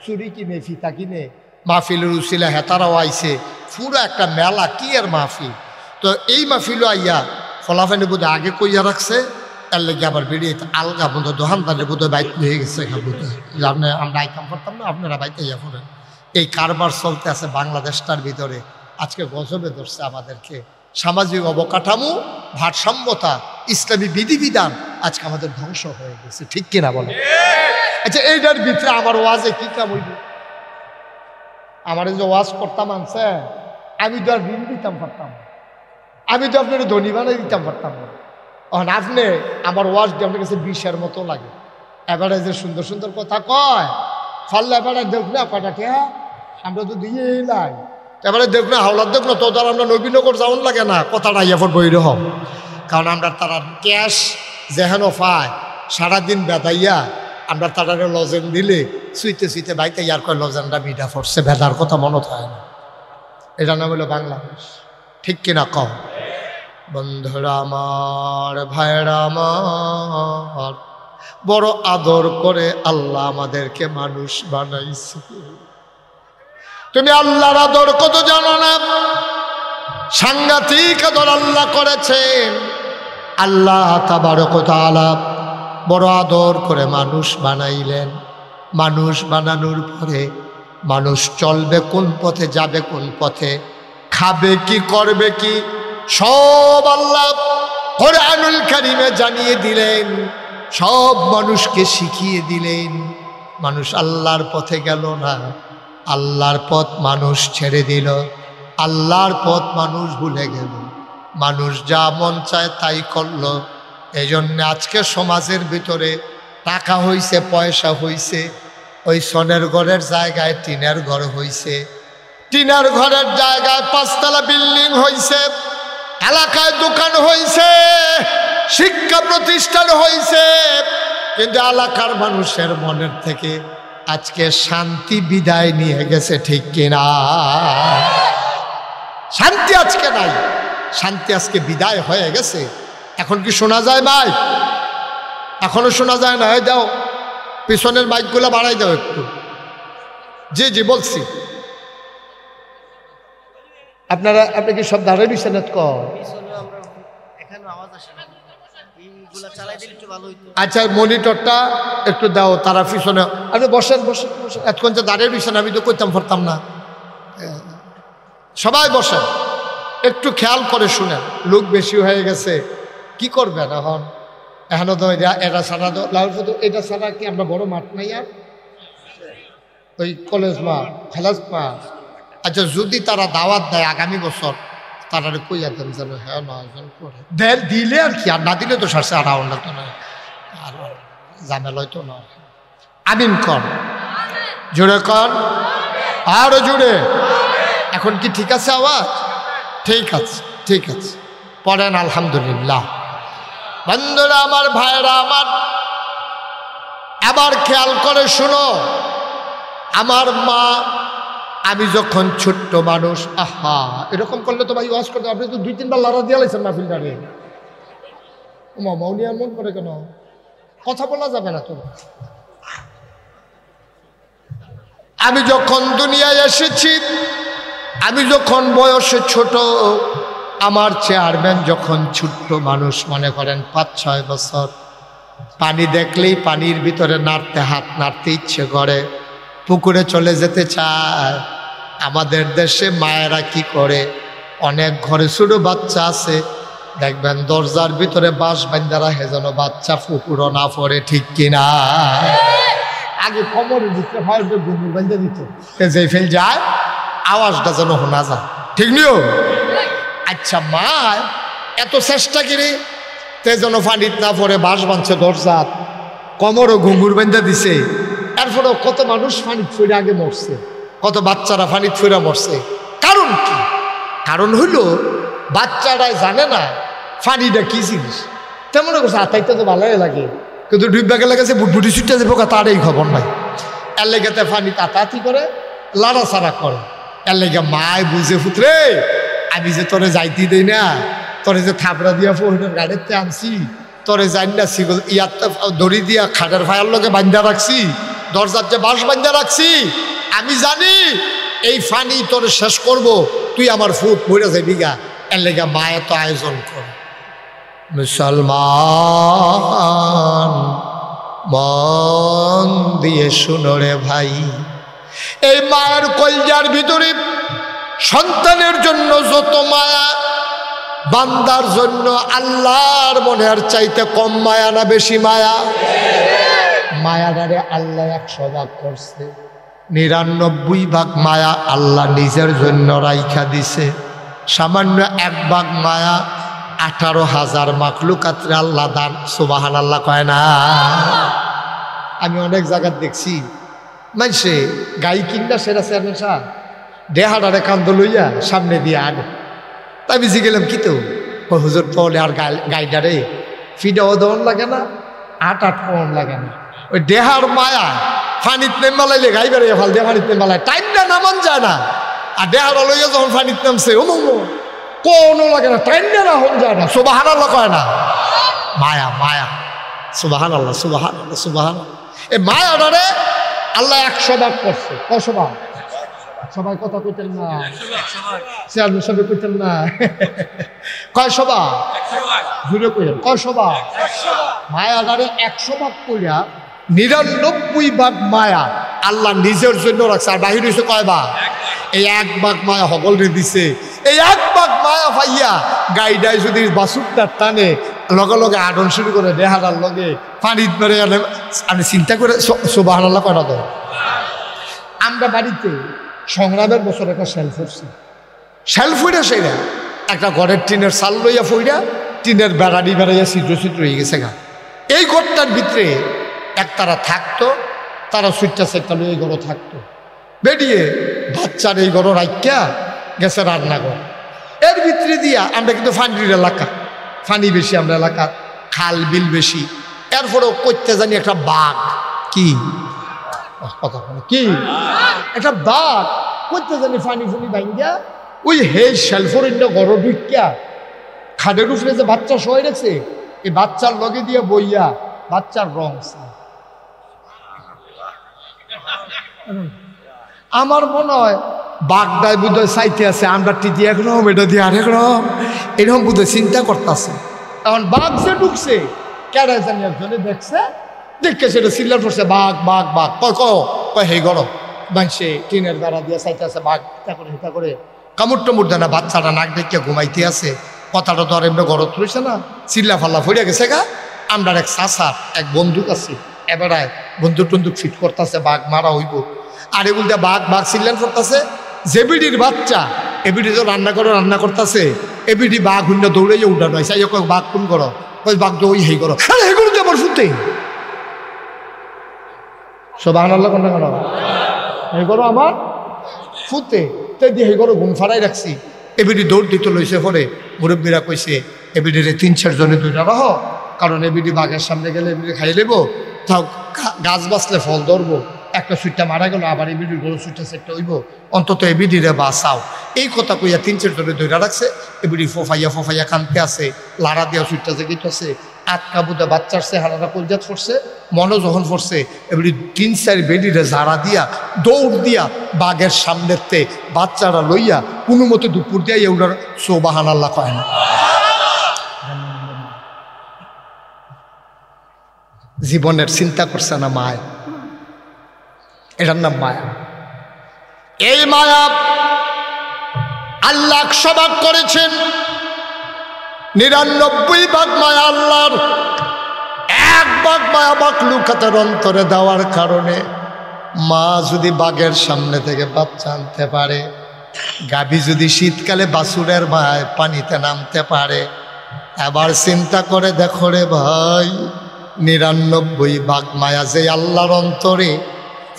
চুরি কিনে ফিতা কিনে মাহফিলের উসিলা হেতারাও আইছে পুরো একটা মেলা কি আর মাহফিল। তো এই মাহফিলও আইয়া ফলাফানি বোধ আগে কইয়া রাখছে, তার লেগে আবার বেরিয়ে আলগা বোধ দোকানদারের বোধ বাইক হয়ে গেছে বোধ আমরা আইতাম করতাম না, আপনারা বাইতে ইয়া করেন। এই কারবার চলতে আছে বাংলাদেশটার ভিতরে। আজকে গজবে ধরছে আমাদেরকে। সামাজিক অবকাঠামো, ভারসাম্যতা, ইসলামী বিধিবিধান আজকে আমাদের ধ্বংস হয়ে গেছে, ঠিক কিনা বলে? আচ্ছা, এইটার ভিতরে আমার ওয়াজে কি কাম হইব? আমার যে ওয়াজ করতাম আনছে, আমি তো আর ঋণ দিতাম পারতাম, আমি তো আপনার ধনী বানাই দিতাম পারতাম না। এখন আপনি আমার ওয়াজ দিয়ে আপনার কাছে বিষের মতো লাগে। এবারে যে সুন্দর সুন্দর কথা কয় ফাল্লা, এবারে দেখ না কয়টা কে আমরা তো দিয়ে এলাই, এবারে দেখ না হাওলার দেখ না তো দ্বারা আমরা নবীনগর যাওয়ান লাগে না, কথাটা ইয়াফর বই রহম। কারণ আমরা তারা ক্যাশ যেহেন পায় সারাদিন বেদাইয়া আমরা তারা লজেন দিলে সুইতে সুইতে বাইতে ইয়ার কয় লজেনটা মিঠা পড়ছে, বেদার কথা মনে হয় না। এটা নাম হলো বাংলাদেশ, ঠিক কিনা কম? বন্ধুরা আমার, ভাইরা আমার, বড় আদর করে আল্লাহ আমাদেরকে মানুষ বানাইছে। তুমি আল্লাহর আদর কত জানো না? সাংঘাতিক আদর আল্লাহ করেছেন। আল্লাহ তাবারক ওয়া তাআলা বড় আদর করে মানুষ বানাইলেন। মানুষ বানানোর পরে মানুষ চলবে কোন পথে, যাবে কোন পথে, খাবে কি, করবে কি, সব আল্লাহ কোরআনুল কারীমে জানিয়ে দিলেন, সব মানুষকে শিখিয়ে দিলেন। মানুষ আল্লাহর পথে গেল না, আল্লাহর পথ মানুষ ছেড়ে দিল, আল্লাহর পথ মানুষ ভুলে গেল, মানুষ যা মন চায় তাই করলো। এই জন্য আজকে সমাজের ভিতরে টাকা হইছে, পয়সা হইছে, ওই সোনের ঘরের জায়গায় টিনের ঘর হইছে, টিনের ঘরের জায়গায় 5 তলা বিল্ডিং হইছে, এলাকায় দোকান হইছে, শিক্ষা প্রতিষ্ঠান হইছে, কিন্তু এলাকার মানুষের মনের থেকে আজকে শান্তি বিদায় নিয়ে গেছে, ঠিক কিনা? শান্তি আজকে নাই, শান্তি আজকে বিদায় হয়ে গেছে। এখন কি শোনা যায় ভাই? এখনো শোনা যায় না? হয়ে দাও পিছনের মাইকগুলো বাড়াই দাও একটু। জি জি বলছি। আপনারা, আপনি কি সব দাঁড়ায় বিছানাত কর? আচ্ছা, মনিটরটা একটু দাও, তারা পিছনে। আপনি বসেন বসেন বসেন, এতক্ষণ যে দাঁড়িয়ে বিছান আমি তো করতাম পারতাম না। সবাই বসেন, একটু খেয়াল করে শুনেন। লোক বেশি হয়ে গেছে, কি করবেন এখন? এখনো তো এটা ছাড়া তো লাউফুতো, এটা ছাড়া কি আমরা বড় মাঠ নাই আর? ওই কলেজ মাঠ, খেলাস মাঠ। আচ্ছা, যদি তারা দাওয়াত দেয় আগামী বছর, তারা কইয়া দেন যেন হ্যাঁ না করে দেন, দিলে আর কি, আর না দিলে তো সারছে আর আওয়ার তো নয়, আর ঝামেলা তো নয়। আমিন কর, জোরে কর, আরো জোরে। এখন কি ঠিক আছে আওয়াজ? ঠিক আছে, ঠিক আছে, পড়েন আলহামদুলিল্লাহ। বন্ধুরা আমার, ভাইরা আমার, আবার খেয়াল করে শুনো। আমার মা, আমি যখন ছোট্ট মানুষ, আহা এরকম করলে তো ভাই ওয়াজ করতে, আপনি তো 2-3 বার লড়া দিয়ে লাইছেন মাহফিলটারে। মৌনি এমন করে কেন? কথা বলা যাবে না তো। আমি যখন দুনিয়ায় এসেছি, আমি যখন বয়সে ছোট, আমার চেয়ারম্যান যখন ছোট্ট মানুষ, মনে করেন 5-6 বছর, পানি দেখলেই পানির ভিতরে নাড়তে, হাত নাড়তে ইচ্ছে করে, পুকুরে চলে যেতে চায়। আমাদের দেশে মায়েরা কি করে, অনেক ঘরে ছোট বাচ্চা আছে, দেখবেন দরজার ভিতরে বাঁশ বান্ধারা, হে যেন বাচ্চা পুকুরও না পড়ে, ঠিক কিনা? আগে কোমরের ভিতরে হয় ঘুমুর বান্ধে দিত, যে ফেল যায় আওয়াজটা যেন শোনা যায়, ঠিক নিও? আচ্ছা, মা এত চেষ্টা করি তে যেন পানিত না পড়ে বাঁশ বাঁধছে দরজাত, কোমরও ঘুঙুর বান্ধা দিছে, এরপরেও কত মানুষ পানিত ফিরে আগে মরছে, কত বাচ্চারা পানিত ফিরে মরছে। কারণ কি? কারণ হইল বাচ্চারাই জানে না পানিটা কি জিনিস। তেমন করছে আতাইতে তো ভালোই লাগে, কিন্তু ডুববা গেলে গেছে বুটবুটি ছুটে যাবো, তার এই খবর নাই। এর লেগেতে পানি তাতাতি করে, লাড়াচাড়া করে। এর লেগে মায় বুঝে ফুতরে, আমি যে তোরে যাইতে দেই না, তোরে যে থাবড়া দিয়া ফোনের গাড়িতে আনছি, তোরে জানি না সিগল ইয়ার দড়ি দিয়া খাটের ফায়ার লগে বান্ধা রাখছি, দরজার যে বাঁশ বান্ধা রাখছি, আমি জানি এই ফানি তোরে শেষ করব, তুই আমার ফুট মরে যাবি গা, এর লেগা মা এত আয়োজন কর। মুসলমান মন দিয়ে শুনো রে ভাই, এই মায়ের কলজার ভিতরে সন্তানের জন্য যত মায়া, বান্দার জন্য আল্লাহর মনের চাইতে কম মায়া না বেশি মায়া? মায়াটারে আল্লাহ 100 ভাগ করছে, 99 ভাগ মায়া আল্লাহ নিজের জন্য রাইখা দিছে। সামান্য 1 ভাগ মায়া 18,000 মাখলুকাতরে আল্লাহ দান। সুবহানাল্লাহ কয় না? আমি অনেক জায়গা দেখছি মানুষে গাই কিনটা সেরা সেরা দেহাটারে কান্দ লইয়া সামনে দিয়ে আনে। তাই বুঝি গেলাম কি তো হুজুর পড়লে আর গাইডারে ফিডাও দেওয়ান লাগে না, 8 পাউন্ড লাগে না, ওই দেহার মায়া ফানিত নেমালাইলে গাই বেড়ে ফাল দেহ ফানিত নেমালায় টাইমটা নামান যায় না। আর দেহারা লইয়া যখন ফানিত নামছে ও কোনো লাগে না, টাইমটা না হন যায় না। সুবহানাল্লাহ কয় না? মায়া মায়া। সুবহানাল্লাহ সুবহানাল্লাহ সুবহানাল্লাহ। এই মায়াটারে আল্লাহ 100 ভাগ করছে। কয়শো ভাগ? সবাই কথা কইতেন না, চেয়ারম্যান সবাই কইতেন না। কয়শো ভাগ? ঘুরে কইলেন কয়শো ভাগ? মায়াটারে 100 ভাগ কইরা 99 ভাগ মায়া আল্লাহ নিজের জন্য রাখছে। আর বাহির হয়েছে কয় ভাগ? এই 1 ভাগ মায়া হগল রে দিছে। এই 1 ভাগ মায়া ভাইয়া গাইডায় যদি বাসুকটার টানে লগে লগে আডন শুরু করে দেহাটার লগে পানিত মেরে গেলে আমি চিন্তা করে সুবহানাল্লাহ করা দেয়। আমরা বাড়িতে সংগ্রামের বছর একটা শেল ফুটছি, শেল ফুইরা সেটা একটা ঘরের টিনের চাল লইয়া ফুইরা টিনের বেড়াড়ি বেড়াইয়া ছিদ্র ছিদ্র হয়ে গেছে গা। এই ঘরটার ভিতরে তারা থাকতো, তারা সুইটটা সেটটা লইয়া এই ঘরও থাকতো। বেরিয়ে বাচ্চার এই ঘর রাইকা গেছে রান্নাঘর। এর ভিতরে দিয়া আমরা কিন্তু ফানির এলাকা, ফানি বেশি আমরা এলাকা, খাল বিল বেশি। এরপরেও করতে জানি একটা বাঘ, কি কথা কি একটা বাঘ করতে জানি ফানি ফুনি ভাঙ্গা ওই হে শেলফরিন্ড গড় ঢুকিয়া খাদের উপরে যে বাচ্চা শোয় রেখেছে এই বাচ্চার লগে দিয়ে বইয়া বাচ্চার রং। আমার মনে হয় বাঘটায় বোধহয় চাইতে আছে আমরা টিটি একরকম এটা দিয়ে আরেক রকম এরকম বোধহয় চিন্তা করতেছে। এখন বাঘ যে ঢুকছে কেডা জানি একজনে দেখছে, দেখে সেটা সিল্লার পড়ছে বাঘ বাঘ বাঘ কয় কয় হে গরম মানুষে টিনের বেড়া দিয়ে চাইতে আছে বাঘ হিতা করে কামড় টমুর দেয় না। বাচ্চাটা নাক ডেকে ঘুমাইতে আছে, কথাটা তো আর এমনি গরত রয়েছে না, চিল্লা ফাল্লা ফিরে গেছে গা। আমরা এক চাষার এক বন্দুক আছে, এবারায় বন্দুক টন্দুক ফিট করতেছে বাঘ মারা হইব। আর এগুলো দিয়ে বাঘ বাঘ চিল্লান করতেছে। জেবিডির বাচ্চা এবিডি তো রান্না করতেছে, এবিডি বাঘ হুন্য দৌড়াইয়া উঠানো হয়েছে। বাঘ কোন করো? ওই বাঘ তো ওই হেই করো, এগুলো তো আমার ফুটে সুবহানাল্লাহ কোনটা করো এই করো আমার ফুটে তাই দিয়ে হেই করো ঘুম ফাড়াই রাখছি। এবিডি দৌড় দিতে লইছে পরে মুরব্বীরা কইছে এবিডিরে 3-4 জনে দুইটা রহ, কারণ এবিডি বাঘের সামনে গেলে এবিডি খাই লেবো, তাও গাছ বাঁচলে ফল ধরবো। একটা সুইটটা মারা গেল, আবার এবিডির গরু সুইটটা সেটটা হইব, অন্তত এবিডিরে বাঁচাও। এই কথা কইয়া 3-4 জনে ধৈরা রাখছে। এবিডি ফোফাইয়া কানতে আছে, লাড়া দিয়া সুইটটা জেগেছে। আটকা বুধে বাচ্চার চেহারাটা কলজাত পড়ছে, মনও যখন পড়ছে এবিডি 3-4 বেডিরে জাড়া দিয়া দৌড় দিয়া বাঘের সামনেতে বাচ্চারা লইয়া কোনো মতে দুপুর দিয়া এগুলার সুবহানাল্লাহ কয় না। জীবনের চিন্তা করছে না মায়, এটার নাম মায়া। এই মায়া আল্লাহ 100 ভাগ করেছেন, 99 ভাগ মায়া আল্লাহর, 1 ভাগ মায়া মাখলুকাতের অন্তরে দেওয়ার কারণে মা যদি বাঘের সামনে থেকে বাচ্চা আনতে পারে, গাভী যদি শীতকালে বাছুরের মায় পানিতে নামতে পারে, এবার চিন্তা করে দেখো রে ভাই 99 ভাগ মায়া যে আল্লাহর অন্তরে,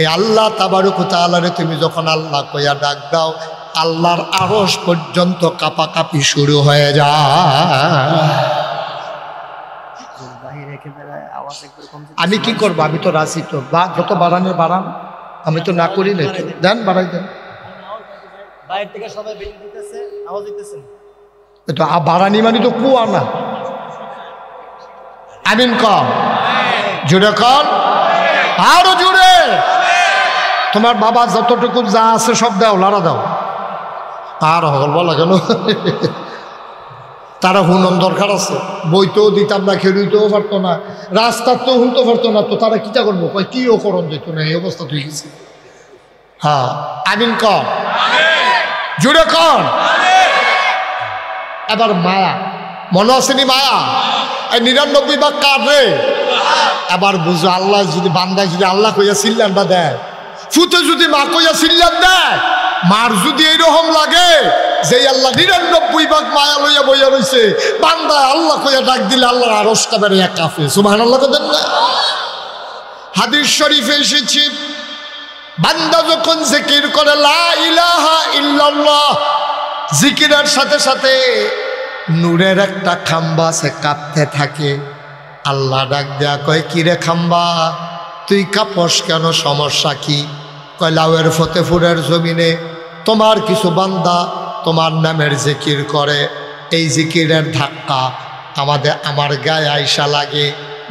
এই আল্লাহ তাবারক ওয়া তাআলারে তুমি যখন আল্লাহ কইয়া ডাক দাও, আল্লাহর আরশ পর্যন্ত কাঁপাকাঁপি শুরু হয়ে যায়। আমি কি করবো? আমি তো রাজি, তো বা যত বাড়ানোর বাড়ান, আমি তো না করি না, দেন বাড়াই দেন। বাইরে থেকে সবাই বেশি দিতেছে, আওয়াজ দিতেছেন, তো বাড়ানি মানে তো কুয়া না। আমিন কর, জুড়ে কর, আরো জুড়ে। তোমার বাবা যতটুকু যা আছে সব দাও, লাড়া দাও। আর হল বলা কেন? তারা হুনন দরকার আছে। বইতেও দিতাম না, খেলুইতেও পারতো না, রাস্তার তো হুনতে পারতো না, তো তারা কিটা করবো? কয় কিও করণ যেত না, এই অবস্থা তুই গেছি। হ্যাঁ, আমিন কর, জুড়ে কর। এবার মায়া, মনে আসেনি মায়া? এই ৯৯ ভাগ কার রে? এবার বুঝো, আল্লাহ যদি বান্দায় যদি আল্লাহ কইয়া সিল্লানটা দেয়, ফুতে যদি মা কইয়া সিল্লান দেয়, মার যদি এইরকম লাগে যে আল্লাহ ৯৯ ভাগ মায়া লইয়া বইয়া রইছে, বান্দা আল্লাহ কইয়া ডাক দিলে আল্লাহর আরশটা বেড়ে কাঁপে। সুবহানাল্লাহ কইতেন না? হাদিস শরীফে এসেছে, বান্দা যখন জিকির করে লা ইলাহা ইল্লাল্লাহ, জিকিরের সাথে সাথে নূরের একটা খাম্বা সে কাঁপতে থাকে। আল্লাহ ডাক দেয়া কয়, কিরে খাম্বা, তুই কাঁপস কেন, সমস্যা কি? কয়, লাউয়ের ফতেপুরের জমিনে তোমার কিছু বান্দা তোমার নামের জিকির করে, এই জিকিরের ধাক্কা আমার গায়ে আইসা লাগে,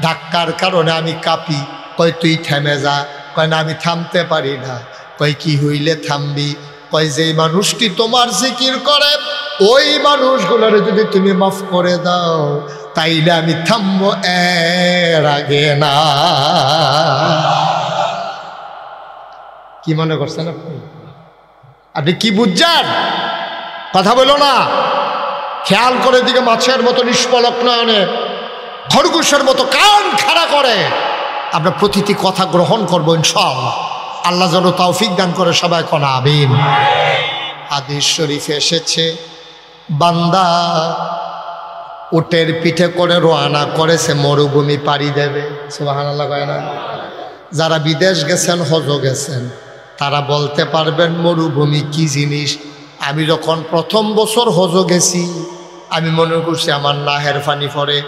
ধাক্কার কারণে আমি কাঁপি। কয়, তুই থেমে যা। কয়, না, আমি থামতে পারি না। কয়, কি হইলে থামবি? কয়, যেই মানুষটি তোমার জিকির করে ওই মানুষগুলোর যদি তুমি মাফ করে দাও তাইলে আমি থামবো, এর আগে না। কি মনে করছেন আপনি? আপনি কি বুঝছেন? কথা বলো না, খেয়াল করে দিকে মাছের মতো নিষ্পলক নয়নে, খরগোশের মতো কান খাড়া করে আমরা প্রতিটি কথা গ্রহণ করবো ইনশাআল্লাহ। আল্লাহ যেন তৌফিক দান করে, সবাই কোন আমিন। হাদিস শরীফে এসেছে, বান্দা উটের পিঠে করে রওনা করেছে, মরুভূমি পাড়ি দেবে। সুবহানাল্লাহ কয় না? যারা বিদেশ গেছেন, হজ গেছেন, তারা বলতে পারবেন মরুভূমি কি জিনিস। আমি যখন প্রথম বছর হজ গেছি, আমি মনে করছি আমার নাহের পানি পড়ে,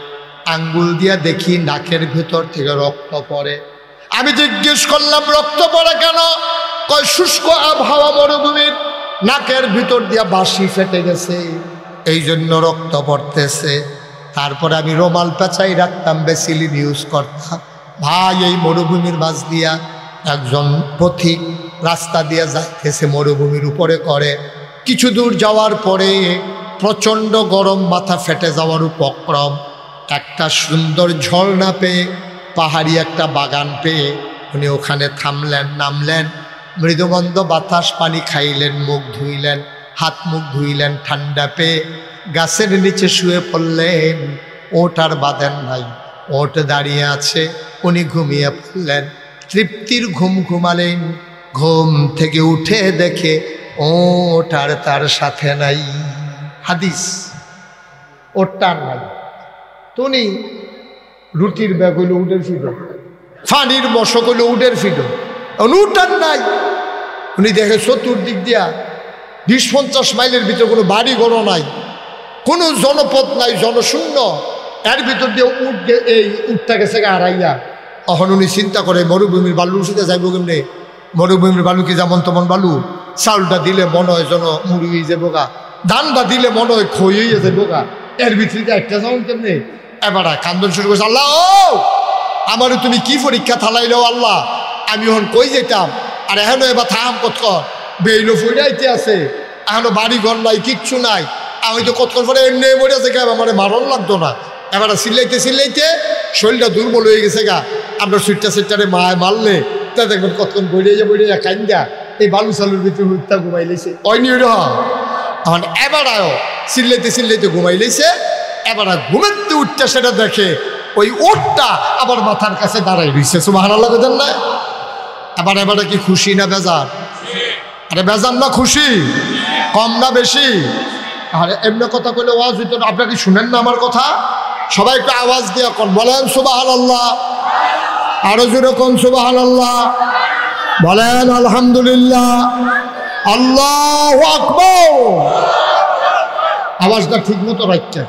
আঙ্গুল দিয়া দেখি নাকের ভিতর থেকে রক্ত পড়ে। আমি জিজ্ঞেস করলাম, রক্ত পড়ে কেন? কয়, শুষ্ক আবহাওয়া মরুভূমির, নাকের ভিতর দিয়া বাঁশি ফেটে গেছে, এই জন্য রক্ত পড়তেছে। তারপরে আমি রুমাল পেঁচাই রাখতাম, বেসিলিন ইউজ করতাম। ভাই, এই মরুভূমির মাঝ দিয়া একজন পথিক রাস্তা দিয়া যাইতেছে, মরুভূমির উপরে করে। কিছু দূর যাওয়ার পরে প্রচণ্ড গরম, মাথা ফেটে যাওয়ার উপক্রম। একটা সুন্দর ঝর্ণা পেয়ে, পাহাড়ি একটা বাগান পেয়ে উনি ওখানে থামলেন, নামলেন, মৃদুগন্ধ বাতাস পানি খাইলেন, মুখ ধুইলেন, হাত মুখ ধুইলেন, ঠান্ডা পেয়ে গাছের নিচে শুয়ে পড়লেন। ওট আর বাঁধেন নাই, ওট দাঁড়িয়ে আছে, উনি ঘুমিয়ে পড়লেন, তৃপ্তির ঘুম ঘুমালেন। ঘুম থেকে উঠে দেখে ওট আর তার সাথে নাই। হাদিস, ওটটা নাই। তুমি রুটির ব্যাগ হইল উডের ফিডো, ফানির মশক হইল উডের ফিডো, উঠান নাই। উনি দেখে চতুর্দিক দিয়া ২০-৫০ মাইলের ভিতরে কোনো বাড়ি ঘর নাই, কোনো জনপদ নাই, জনশূন্য। এর ভিতর দিয়ে উঠ, এই উঠটা গেছে হারাইয়া। তখন উনি চিন্তা করে, মরুভূমির বালু উঠে যাইব কেমনে? মরুভূমির বালু কি যেমন তেমন বালু? চাউলটা দিলে মনে হয় যেন মুড়ি হয়ে যাবো গা, ধানটা দিলে মনে হয় খই হয়ে যাবো গা, এর ভিতরে একটা যেমন কেমনে। এবার কান্দন শুরু করছে, আল্লাহ আমারও তুমি কি পরীক্ষা থালাইলো আল্লাহ, আমি এখন কই যেতাম, আর এখনো এবার থাম কত বেইলো ফইরাইতে আছে, এখনো বাড়ি ঘর নাই, কিচ্ছু নাই। আমি তো কতক্ষণ পরে এমনি মরে আছে গা, আমার মারণ লাগতো না। এবার চিল্লাইতে চিল্লাইতে শরীরটা দুর্বল হয়ে গেছে গা। আমরা সুইটটা মায় মারলে তা দেখবেন কতক্ষণ বইয়া কান্দা এই বালু চালুর ভিতরে হুত্তা ঘুমাই লেছে। অন্য এখন এবার চিল্লাইতে চিল্লাইতে ঘুমাই লেছে। এবার ঘুমাতে উঠতে সেটা দেখে ওই ওটটা আবার মাথার কাছে দাঁড়াই রয়েছে। সুবহানাল্লাহ বলেন না? এবারে কি খুশি না বেজার? আরে বেজার না খুশি? কম না বেশি? আরে এমনি কথা কইলে ওয়াজ হইতো না। আপনারা কি শুনেন না আমার কথা? সবাই একটু আওয়াজ দিয়ে কোন বলেন সুবহানাল্লাহ, আরো জোরে কোন সুবহানাল্লাহ, বলেন আলহামদুলিল্লাহ, আল্লাহু আকবার। আওয়াজটা ঠিক মতো রাখছেন।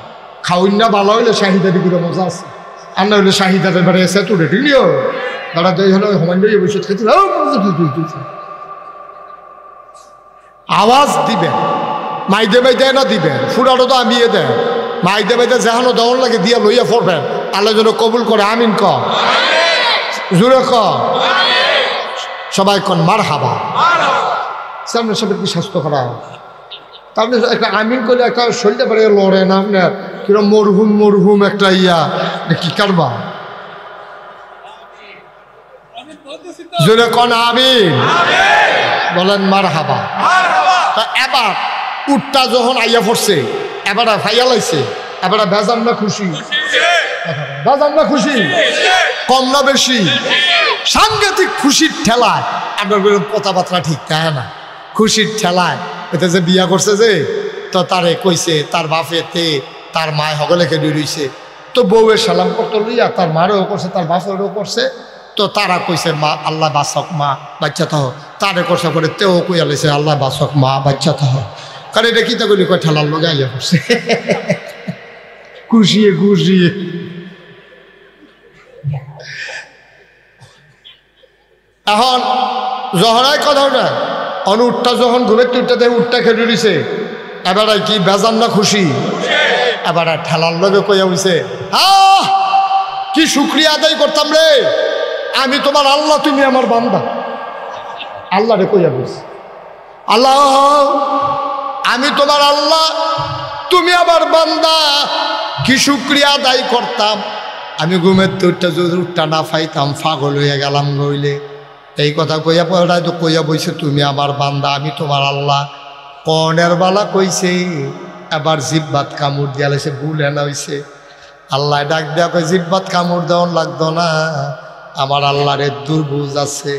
খাওয়াই না ভালো হইলে শাহিদারি করে মজা আছে, আর না হইলে শাহিদাদের বাড়ি এসে তো রেডি নিও দাঁড়া দুই হলো হোমান্ড বসে খেতে আওয়াজ দিবেন। মাইদে মাইদে না দিবেন, ফুরাটো তো আমি দেন, মাইদে মাইদে যেহানো দেওয়ার লাগে দিয়া লইয়া পড়বেন, আল্লাহ যেন কবুল করে। আমিন ক জুড়ে ক সবাই কন মার হাবা। সামনে সবাই কি স্বাস্থ্য খারাপ, তাহলে একটা আমিন করলে একটা শরীরটা বেড়ে লড়ে না আপনার কিরম মরহুম মরহুম একটা ইয়া কি কারবা জোরে কন আমিন বলেন মার হাবা। তা এবার উটটা যখন আইয়া পড়ছে, এবার ফাইয়া লাইছে, এবার বেজান না খুশি, বেজান না খুশি, কম না বেশি, সাংঘাতিক খুশির ঠেলায় আপনার কথাবার্তা ঠিক তাই না, খুশির ঠেলায় এতে যে বিয়া করছে যে, তো তারে কইছে তার বাপেতে তার মায় হগলেকে ডুইছে, তো বউয়ের সালাম করতে লইয়া তার মারেও করছে তার বাপেরও করছে, তো তারা কইছে মা আল্লাহ বাসক মা বাচ্চা থাহ, তারে করছে করে তেও কইয়া লাইছে আল্লাহ বাসক মা বাচ্চা থাহ, কারণ এটা কি তা করি কয় ঠেলার লগে আইয়া করছে খুশিয়ে খুশিয়ে। এখন জহরাই কথা ওটা উঠটা যখন ঘুমের উঠটা দেখে উঠটা খেটে দিছে, এবারে কি বেজান না খুশি, এবারে ঠেলার লগে কইয়া হইছে কি শুক্রিয়া আদায় করতাম রে, আমি তোমার আল্লাহ তুমি আমার বান্দা। আল্লাহ রে কইয়া বলছে আল্লাহ আমি তোমার আল্লাহ তুমি আমার বান্দা, কি শুক্রিয়া আদায় করতাম, আমি ঘুমের উঠটা যদি উঠটা না পাইতাম পাগল হইয়া গেলাম গইলে। এই কথা কইয়া পড়ায় তো কইয়া বইছে তুমি আমার বান্দা আমি তোমার আল্লাহ। কনের বালা কইছে, এবার জিব্বাত কামড় দিয়া লাইছে, ভুল হেনা হইছে। আল্লাহ ডাক দেওয়া কই জিব্বাত কামড় দেওয়ান লাগতো না, আমার আল্লাহরে দুর্বুঝ আছে,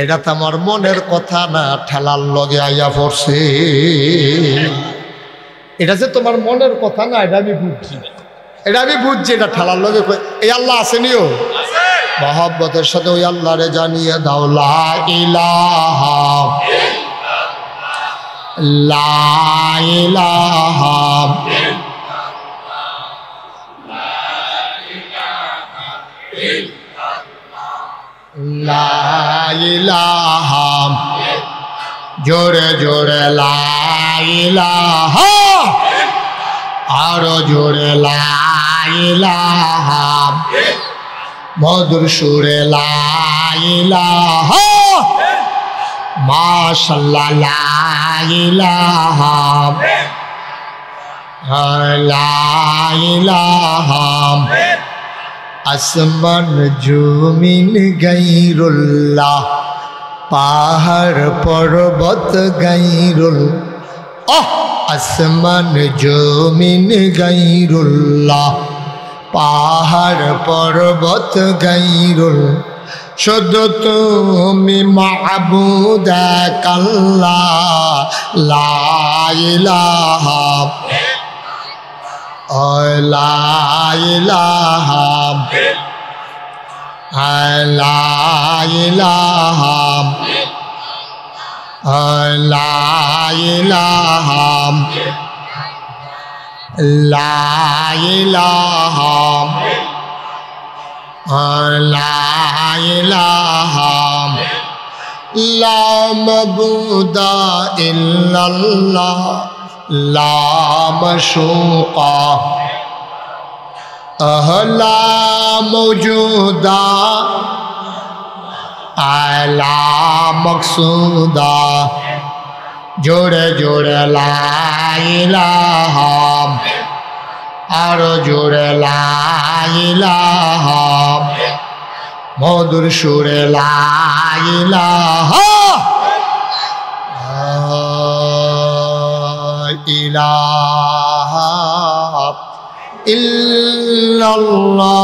এটা তো আমার মনের কথা না, ঠেলার লগে আইয়া পড়ছে, এটা যে তোমার মনের কথা না, এটা আমি বুঝছি, এটা আমি বুঝছি, এটা ঠেলার লগে এই আল্লাহ আসেনিও মহব্বতের সাথে ওই আল্লাহরে জানিয়ে দাও লা ইলাহা লা ইলাহা লা ইলাহা জোরে জোরে লা ইলাহা আরো জোরে লা ইলাহা মধুর সুরে লা ইলাহা মাশাআল্লাহ লা ইলাহা লা ইলাহা আসমান জমিন গায়রুল্লাহ পাহাড় পর্বত গায়রুল আসমান জমিন গায়রুল্লাহ পাহাড় পর্বত গায়রুল শুধু তুমি মাবুদ আল্লাহ লা ইলাহা লা ইলাহা লা ইলাহা লা ইলাহা লা ইলাহা লা ইলাহা লা মাবুদা ইল্লাল্লাহ লা মাশুকা লা মওজুদা লা মকসুদা জোরে জোরে লা ইলাহা আরো জোরে লা ইলাহা মধুর সুরে লা ইলাহা ইলাহা ইল্লাল্লাহ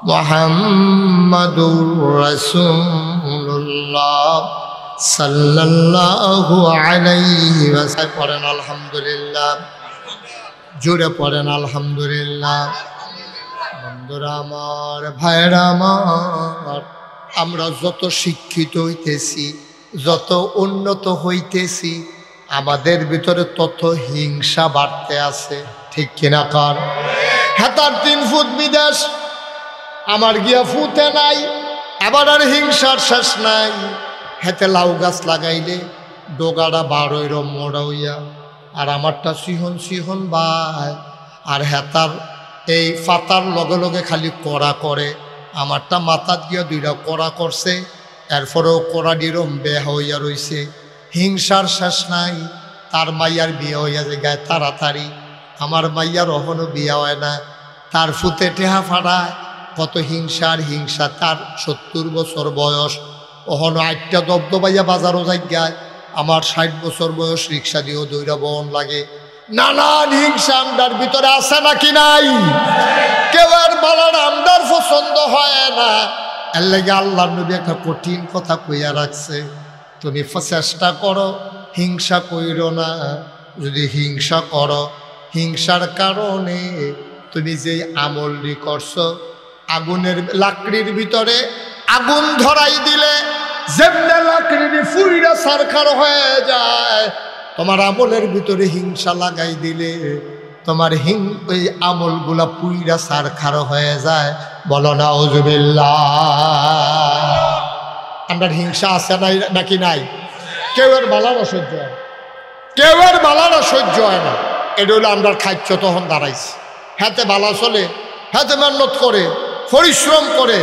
মুহাম্মাদুর রাসূলুল্লাহ সাল্লাল্লাহু আলাইহি ওয়াসাল্লাম। পড়েন আলহামদুলিল্লাহ, জোরে পড়েন আলহামদুলিল্লাহ। বন্ধুরা আমার, ভাইরা আমার, আমরা যত শিক্ষিত হইতেছি, যত উন্নত হইতেছি, আমাদের ভিতরে তত হিংসা বাড়তে আছে, ঠিক কিনা কার? হেতার 3 ফুট বিদেশ, আমার গিয়া ফুটে নাই, এবার আর হিংসার শেষ নাই। হেতে লাউ গাছ লাগাইলে ডোগাটা বারোই মোড়া হইয়া, আর আমারটা সিহন সিহন ভাই। আর হেতার এই ফাতার লগে লগে খালি কড়া করে, আমারটা মাথাত গিয়া দুইটা কড়া করছে, এরপরেও কড়া ডিরম বেহা হইয়া রইছে। হিংসার শেষ নাই। তার মাইয়ার বিয়ে হইয়া যে গায়ে তাড়াতাড়ি, আমার মাইয়ার অহনো বিয়ে হয় না। তার ফুতে টেহা ফাড়ায়, কত হিংসার হিংসা। তার 70 বছর বয়স, অহনো 8টা দবদবাইয়া বাজারও যাইগায়। আমার 60 বছর বয়স, রিক্সা দিয়েও দৌড়া বহন লাগে। নানান হিংসা আমদার ভিতরে আছে নাকি নাই? কেউ আর বালার আমদার পছন্দ হয় না। এর লাগে আল্লাহ নবী একটা কঠিন কথা কইয়া রাখছে, তুমি চেষ্টা করো হিংসা কইরো না। যদি হিংসা করো, হিংসার কারণে তুমি যেই আমলটি করছো, আগুনের লাকড়ির ভিতরে আগুন ধরাই দিলে যেমনে লাকড়ি ফুইরা সারখার হয়ে যায়, তোমার আমলের ভিতরে হিংসা লাগাই দিলে তোমার ওই আমলগুলা পুইরা সারখার হয়ে যায়। বলো না আউযুবিল্লাহ। আমার হিংসা আছে নাই নাকি নাই? কেউ এর বালারা সহ্য হয় না, কেউ এর বালারা সহ্য হয় না। এটা হলো আমরা খাদ্য তখন দাঁড়াইছি। হাতে বালা চলে, হাতে মেহনত করে, পরিশ্রম করে,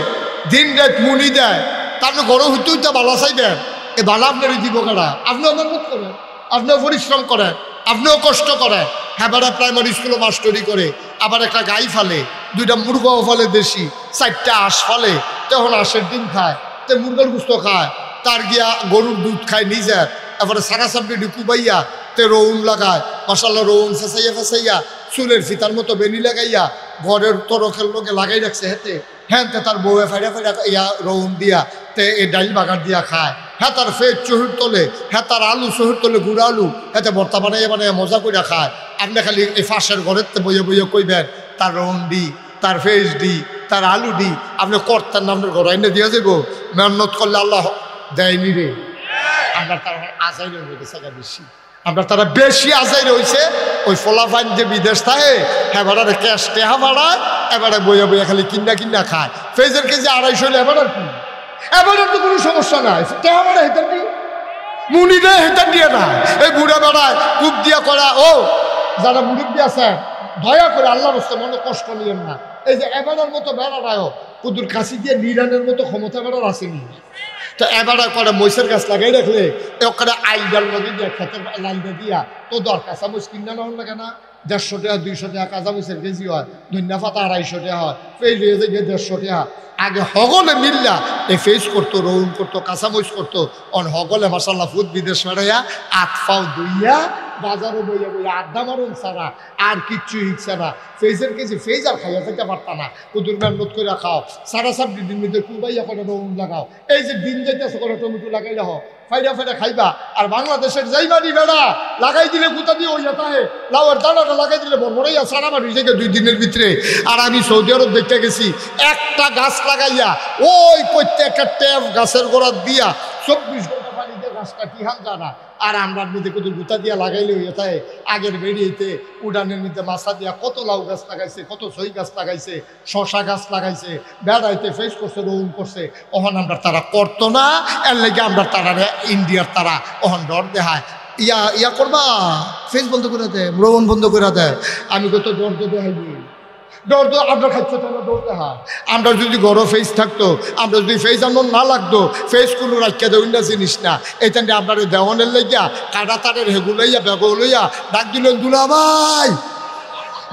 দিন রাত মুনি দেয়, তার গরু হইতে হইতে বালা চাইবেন। এ বালা আপনার দিব কারা? আপনিও মেহনত করেন, আপনিও পরিশ্রম করেন, আপনিও কষ্ট করেন। হ্যাঁ, বেড়া প্রাইমারি স্কুলে মাস্টারি করে, আবার একটা গাই ফালে, 2টা মুরগাও ফলে দেশি, 4টা হাঁস ফলে, তখন হাঁসের ডিম খায়, তে মুরগার গুস্ত খায়, তার গিয়া গরুর দুধ খায় নিজের, তারপরে সারা সাবডি ডুকুবাইয়া তে রৌন লাগায়, মশাল্লা রৌন ফেসাইয়া ফেসাইয়া চুলের ফিতার মতো বেনি লাগাইয়া ঘরের তরকের লোকে লাগাই রাখছে হেতে। হ্যাঁ, তার বউয়ে ফাইরা ফাইরা ইয়া রৌন দিয়া তে এই ডাইল বাগার দিয়া খায়। হ্যাঁ, তার ফের চহুর তোলে, হ্যাঁ তার আলু চহুর তোলে, গুড়া আলু, হ্যাঁ ভর্তা বানাইয়া বানাইয়া মজা করে খায়। আপনি খালি এই ফাঁসের ঘরের বইয়ে বইয়ে কইবেন তার রৌন দি, তার ফেস দি, তার আলু দি, আপনি কর্তার নামের ঘর এনে দিয়া যাবো। মেহনত করলে আল্লাহ দেয়নি রে। আমরা তার আজাই রয়েছে বেশি, আমরা তারা বেশি আজাই রয়েছে। ওই ফলাফাইন যে বিদেশ থাকে, হ্যাঁ ভাড়ারে ক্যাশ টেহা ভাড়ায়, এবারে বইয়া বইয়া খালি কিনা কিনা খায়। ফেজের কেজি 250 হলে এবার কি, এবার তো কোনো সমস্যা নাই। টেহা ভাড়া হেতার দিই, মুনি দেয় হেতার দিয়ে না। এই বুড়া বেড়ায় কূপ দিয়া করা। ও যারা মুরব্বী আছে, দয়া করে আল্লাহর রাস্তায় মনে কষ্ট নিয়েন না। এই যে এবারের মতো বেড়ারায়ও কুদুর কাশি দিয়ে নিরানের মতো ক্ষমতা বেড়ার আসেনি। তো এবারে করে মহিষের গাছ লাগাই রাখলে ওখানে আইডাল লগে দিয়ে খেতের লাইনটা দিয়া তো দরকার চামচ কিনা নেওয়ার লাগে না। 150 টাকা 200 টাকা কাঁচামরিচের কেজি হয়, ধনিয়া পাতা 250 টাকা হয়, ফেস হয়ে যায় 150 টাকা। আগে হগলে মিল্লা এই ফেস করতো, রৌন করতো, কাঁচামরিচ করতো। অন হগলে মাসাল্লাহ ফুট বিদেশ মেড়াইয়া 8 পাও দুইয়া বাজারে বইয়া বইয়া আড্ডা মারুন ছাড়া আর কিচ্ছু ইচ্ছা না। ফেজের কেজি ফেজ আর খাইয়া থাকতে পারতা না। কুদুর মেহনত করে খাও, সারা সাপ দিন মধ্যে কুবাইয়া করে রৌন লাগাও। এই যে দিন যাইতেছে করে টমেটো লাগাইলে হ, ফাইডা ফাইডা খাইবা। আর বাংলাদেশের যাইবানি বেড়া লাগাই দিলে কোথা দিয়ে ওই যেতে লাউয়ের দানাটা লাগাই দিলে বড়বড়াইয়া সারা মারি থেকে 2 দিনের ভিতরে। আর আমি সৌদি আরব দেখতে গেছি, একটা গাছ লাগাইয়া ওই প্রত্যেকটা ট্যাপ গাছের গোড়া দিয়া 24 ঘন্টা পানি দিয়ে গাছটা কি হান জানা। আর আমরা মধ্যে কত গুতা দিয়া লাগাইলে হয়ে থাকে। আগের বেরিয়েতে উডানের মধ্যে মাছা দিয়া কত লাউ গাছ লাগাইছে, কত সই গাছ লাগাইছে, শশা গাছ লাগাইছে, বেড়াইতে ফেস করছে, রৌন করছে। ওহন আমরা তারা করতো না, এর লেগে আমরা তারা ইন্ডিয়ার তারা ওহন ডর দেখায়। ইয়া করবা, ফেস বন্ধ করে দেয়, রৌন বন্ধ করে দেয়। আমি কত ডর তো দেখাইনি, ডর তো আমরা খাচ্ছ তারা দৌড়তে হয়। আমরা যদি গরো ফেস থাকতো, আমরা যদি ফেস আমার না লাগতো, ফেস কোনো রাখিয়া দেয় না জিনিস না। এইখানে আপনার দেওয়ানের লইয়া কাটা তারের হেগু লইয়া বেগ লইয়া ডাক দিলেন, দুলা ভাই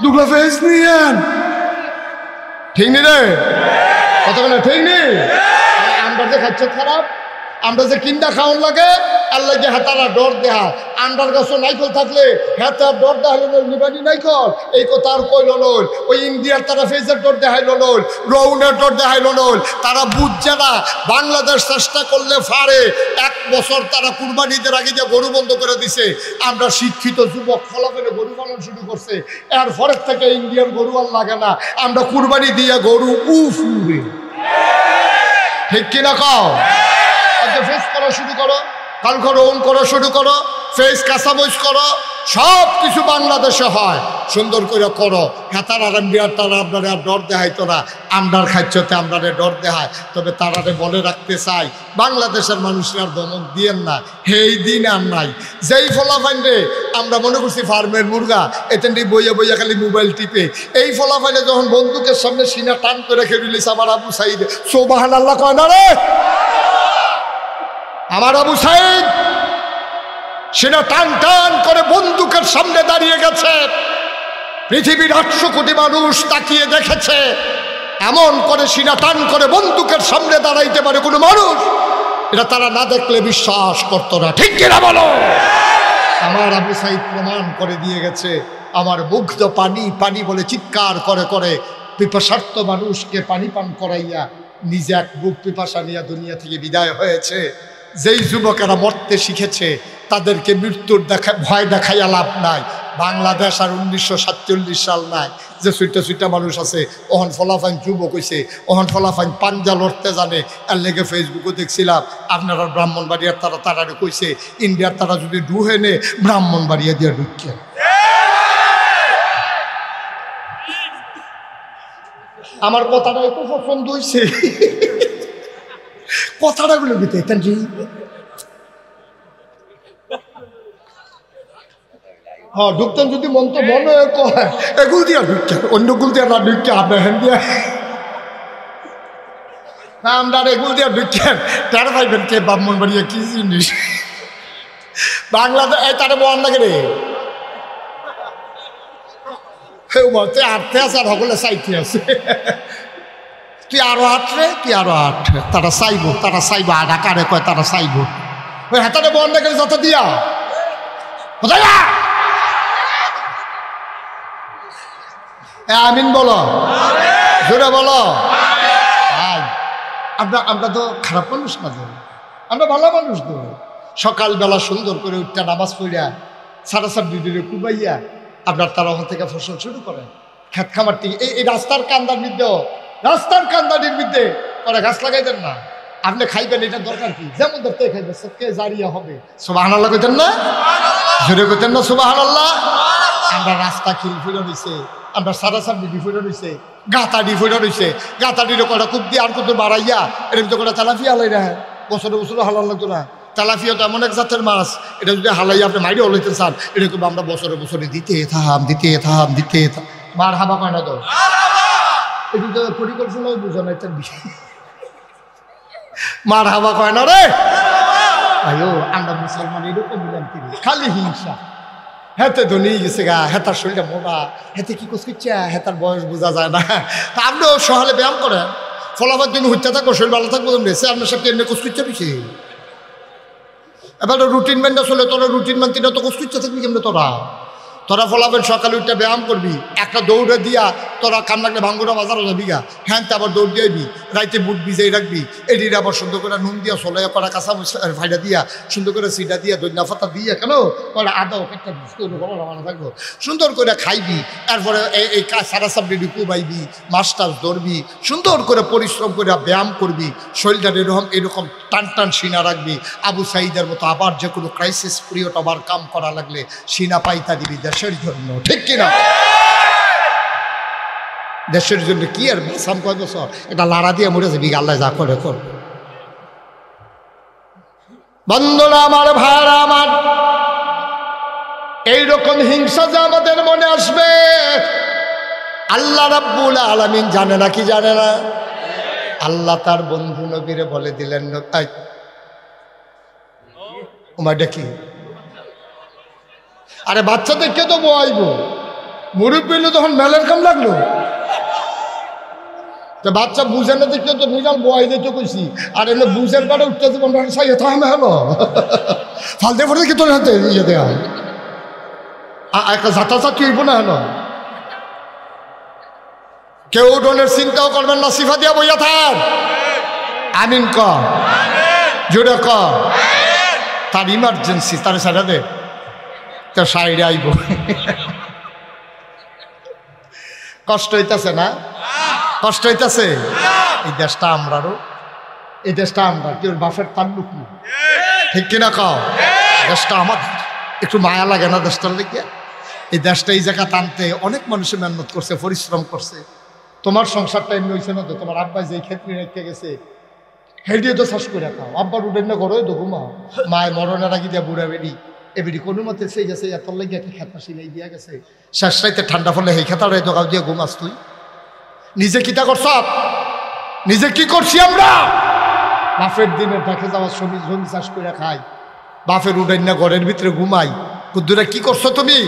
দুলা ফেস নিয়েন। ঠিক নি রে কথা বলে? ঠিক নি? আমরা যে খাচ্ছ খারাপ, আমরা যে কিনটা খাওয়ান লাগে আল্লাহ যে হেতারা ডর দেহা। আন্ডার গাছও নাইকল থাকলে হেতার ডর দেখাইল নিবানি নাইকল, এই কথা আর কইল নল। ওই ইন্ডিয়ার তারা ফেজের ডর দেখাইল নল, রৌনের ডর দেখাইল নল। তারা বুঝছে না বাংলাদেশ চেষ্টা করলে ফারে। 1 বছর তারা কুরবানিদের আগে যে গরু বন্ধ করে দিছে। আমরা শিক্ষিত যুবক ফলাফলে গরু পালন শুরু করছে। এর পরের থেকে ইন্ডিয়ার গরু আর লাগে না, আমরা কুরবানি দিয়ে গরু উফুরে। ঠিক কিনা কও? ফেস করা শুরু করো, কালকে রৌন করা শুরু করো, ফেস কাঁচামরিচ করো, সব কিছু বাংলাদেশে হয়, সুন্দর করে করো। হেতার আর তারা আপনারা ডর দেখাই, তোরা আমরার খাচ্ছতে আমরা ডর দেখায়। তবে তারারে বলে রাখতে চাই, বাংলাদেশের মানুষরা দমক দিয়েন না, এই দিন আর নাই। যেই ফলাফাইন রে আমরা মনে করছি ফার্মের মুরগা, এতেনটি বইয়া বইয়া খালি মোবাইল টিপে, এই ফলাফাইনে যখন বন্দুকের সামনে সিনা টান করে খেলিস আমার আবু সাইদ সুবহানাল্লাহ কয় না রে? আমার আবু সাইদ সিনা টান টান করে বন্দুকের সামনে দাঁড়িয়ে গেছে, পৃথিবীর 800 কোটি মানুষ তাকিয়ে দেখেছে। এমন করে সিনা টান করে বন্দুকের সামনে দাঁড়াইতে পারে কোনো মানুষ? এটা তারা না দেখলে বিশ্বাস করতো না, ঠিক কিনা বলো? আমার আবু সাইদ প্রমাণ করে দিয়ে গেছে। আমার মুগ্ধ পানি পানি বলে চিৎকার করে করে পিপাসার্থ মানুষকে পানি পান করাইয়া নিজে এক বুক পিপাসা নিয়ে দুনিয়া থেকে বিদায় হয়েছে। যেই যুবকেরা মরতে শিখেছে তাদেরকে মৃত্যুর ভয় দেখাইয়া লাভ নাই। বাংলাদেশ আর 1947 সাল নাই যে সুইটা সুইটা মানুষ আছে। ওহন ফলাফাইন যুবক হয়েছে, ওহন ফলাফাইন পাঞ্জা লড়তে জানে। এর লেগে ফেসবুকে দেখছিলাম আপনারা ব্রাহ্মণবাড়িয়ার তারা তারারে কইছে ইন্ডিয়ার তারা যদি ডুহে নে ব্রাহ্মণবাড়িয়া দিয়ে ঢুকছে। আমার কথাটা একটু পছন্দ হয়েছে, কথাটা গুলো দিতে হ্যাঁ ঢুকতেন যদি মন তো মনে এগুল দিয়া ঢুকছেন, অন্য গুল দিয়া না ঢুকছে আপনার হ্যান দিয়া না আমরা এগুল দিয়া ঢুকছেন। তার ভাইবেন কে ব্রাহ্মণবাড়িয়া কি জিনিস? বাংলাদেশ এই তারে বল লাগে রে বলতে আটতে আছে আর সকলে চাইতে আছে। তুই আরো আটরে, তুই আরো আট, তারা চাইবো, তারা চাইবো আট আকারে কয় তারা চাইবো। ওই হাতারে বল লাগে যত দিয়া কোথায় আমিন বলো, জোরে বলো। আমরা তো খারাপ মানুষ না, আমরা ভালো মানুষ। তো সকালবেলা সুন্দর করে উঠটা নামাজ পড়িয়া সাড়ে 4 কুবাইয়া আপনার তারা ওখান থেকে ফসল শুরু করে খেত খামার থেকে। এই রাস্তার কান্দার মধ্যে, রাস্তার কান্দাটির মধ্যে ওরা গাছ লাগাই দেন না, আপনি খাইবেন, এটা দরকার কি? যেমন ধরতে খাইবেন সবকে জারিয়া হবে। সুবহানাল্লাহ কইতেন না? জোরে কইতেন না সুবহানাল্লাহ? আমরা রাস্তা খিল ফুলে রয়েছে, আমরা সারা ডিফুটা রয়েছে, গাঁথা ডিফুটা রয়েছে, গাঁথাটির কটা খুব দিয়ে আর কত বাড়াইয়া এর ভিতরে কটা তেলাপিয়া হালাই না, বছরে বছরে হালাল লাগতো না। তেলাপিয়া তো এমন এক জাতের মাছ, এটা যদি হালাইয়া আপনি মাইরে হলাইতে চান, এরকম আমরা বছরে বছরে দিতে থাম দিতে থাম দিতে থাম। মার হাবা কয় না তো, এটা তো পরিকল্পনাও বুঝো না এটার বিষয়। মার হাবা কয় না রে আয়ো, আমরা মুসলমান এরকম মিলাম তিনি খালি হিংসা। হেতে ধনী গেছে গা, হেতার শরীরটা মোটা, হেতে কি কোচ করছে, হেতার বয়স বোঝা যায় না। তা আপনিও সকালে ব্যায়াম করেন, ফলাফল দিন হইতে থাকবো, শরীর ভালো থাকবো। বেশি আপনার সাথে এমনি কোচ করছে বেশি। এবার রুটিন মানটা চলে, তোরা রুটিন মানতি না তো কোচ করছে থাকবি কেমনি? তোরা ফলাফল সকালে উঠে ব্যায়াম করবি, একটা দৌড়ে দিয়া তোরা কাম লাগলে ভাঙ্গুরা বাজারও যাবি গা, হ্যাঁ আবার দৌড় দিয়েবি, রাইতে বুট ভিজাই রাখবি, এটির আবার সুন্দর করে নুন দিয়া সলাইয়া করা কাঁচা ফাইডা দিয়া সুন্দর করে সিটা দিয়া দৈন্যা ফাতা দিয়া কেন ওরা আদাও একটা রামানা থাকবো, সুন্দর করে খাইবি। তারপরে এই সারা সাবডি কুবাইবি, মাছ টাছ ধরবি, সুন্দর করে পরিশ্রম করে ব্যায়াম করবি, শরীরটা এরকম টান টান সিনা রাখবি। আবু সাইদের মতো আবার যে কোনো ক্রাইসিস পিরিয়ড আবার কাম করা লাগলে সিনা পাইতা দিবি দেশের জন্য, ঠিক কিনা? দেশের জন্য কি আর বাসাম কয় বছর এটা লাড়া দিয়ে মরে যাবি, আল্লাহ যা করে কর। বন্ধুরা আমার, ভাইরা আমার, এইরকম হিংসা যে আমাদের মনে আসবে আল্লাহ রাব্বুল আলামিন জানে না কি জানে না? আল্লাহ তার বন্ধু নবীরে বলে দিলেন, ওমাটা কি? আরে বাচ্চাদেরকে তো বয়াইব, মুরব্বী হইলে তখন মেলের কাম লাগলো। তো বাচ্চা বুঝে না দেখতে তো নিজাল বয়াই দিতে কইছি, আর এলে বুঝের কাটে উঠতে সাই থামে হলো ফালতে ফলে কি তোর হাতে ইয়ে দেয়া একটা ঝাঁটা চাটি হইব না হলো। কেউ ডোনের চিন্তাও করবেন না, সিফা দিয়া বইয়া থাক। আমিন ক, জোরে ক। তার ইমার্জেন্সি, তার সাইডা দে, তার সাইডে আইব। কষ্ট হইতেছে না? কষ্ট হইতেছে? এই দেশটা আমরারও, এই দেশটা আমরা, কেউ বাপের তাল্লুক না, ঠিক কিনা কাও? দেশটা আমাদের, একটু মায়া লাগে না দেশটার লেগে? এই দেশটা এই জায়গা টানতে অনেক মানুষের মেহনত করছে, পরিশ্রম করছে। তোমার সংসারটা এমনি হয়েছে না তো? তোমার আব্বা যেই ক্ষেত্রে রেখে গেছে হেডিয়ে তো শ্বাস করে খাও। আব্বার উঠেন না করো তো ঘুমাও, মায়ের মরণের আগে দিয়া বুড়া বেরি এবেরি কোনো মতে সেই গেছে, এত লেগে একটা খেতা সিলাই দিয়া গেছে। শেষ রাইতে ঠান্ডা ফলে সেই খেতাটাই দোকাও দিয়ে ঘুমাস তুই। নিজে কিতা করছ? নিজে কি করছি আমরা? বাফের দিনে দেখে যাওয়ার জমি চাষ করে খাই, বাফের উঠেন না ঘরের ভিতরে ঘুমাই। কুদ্দুরা কি করছো তুমি?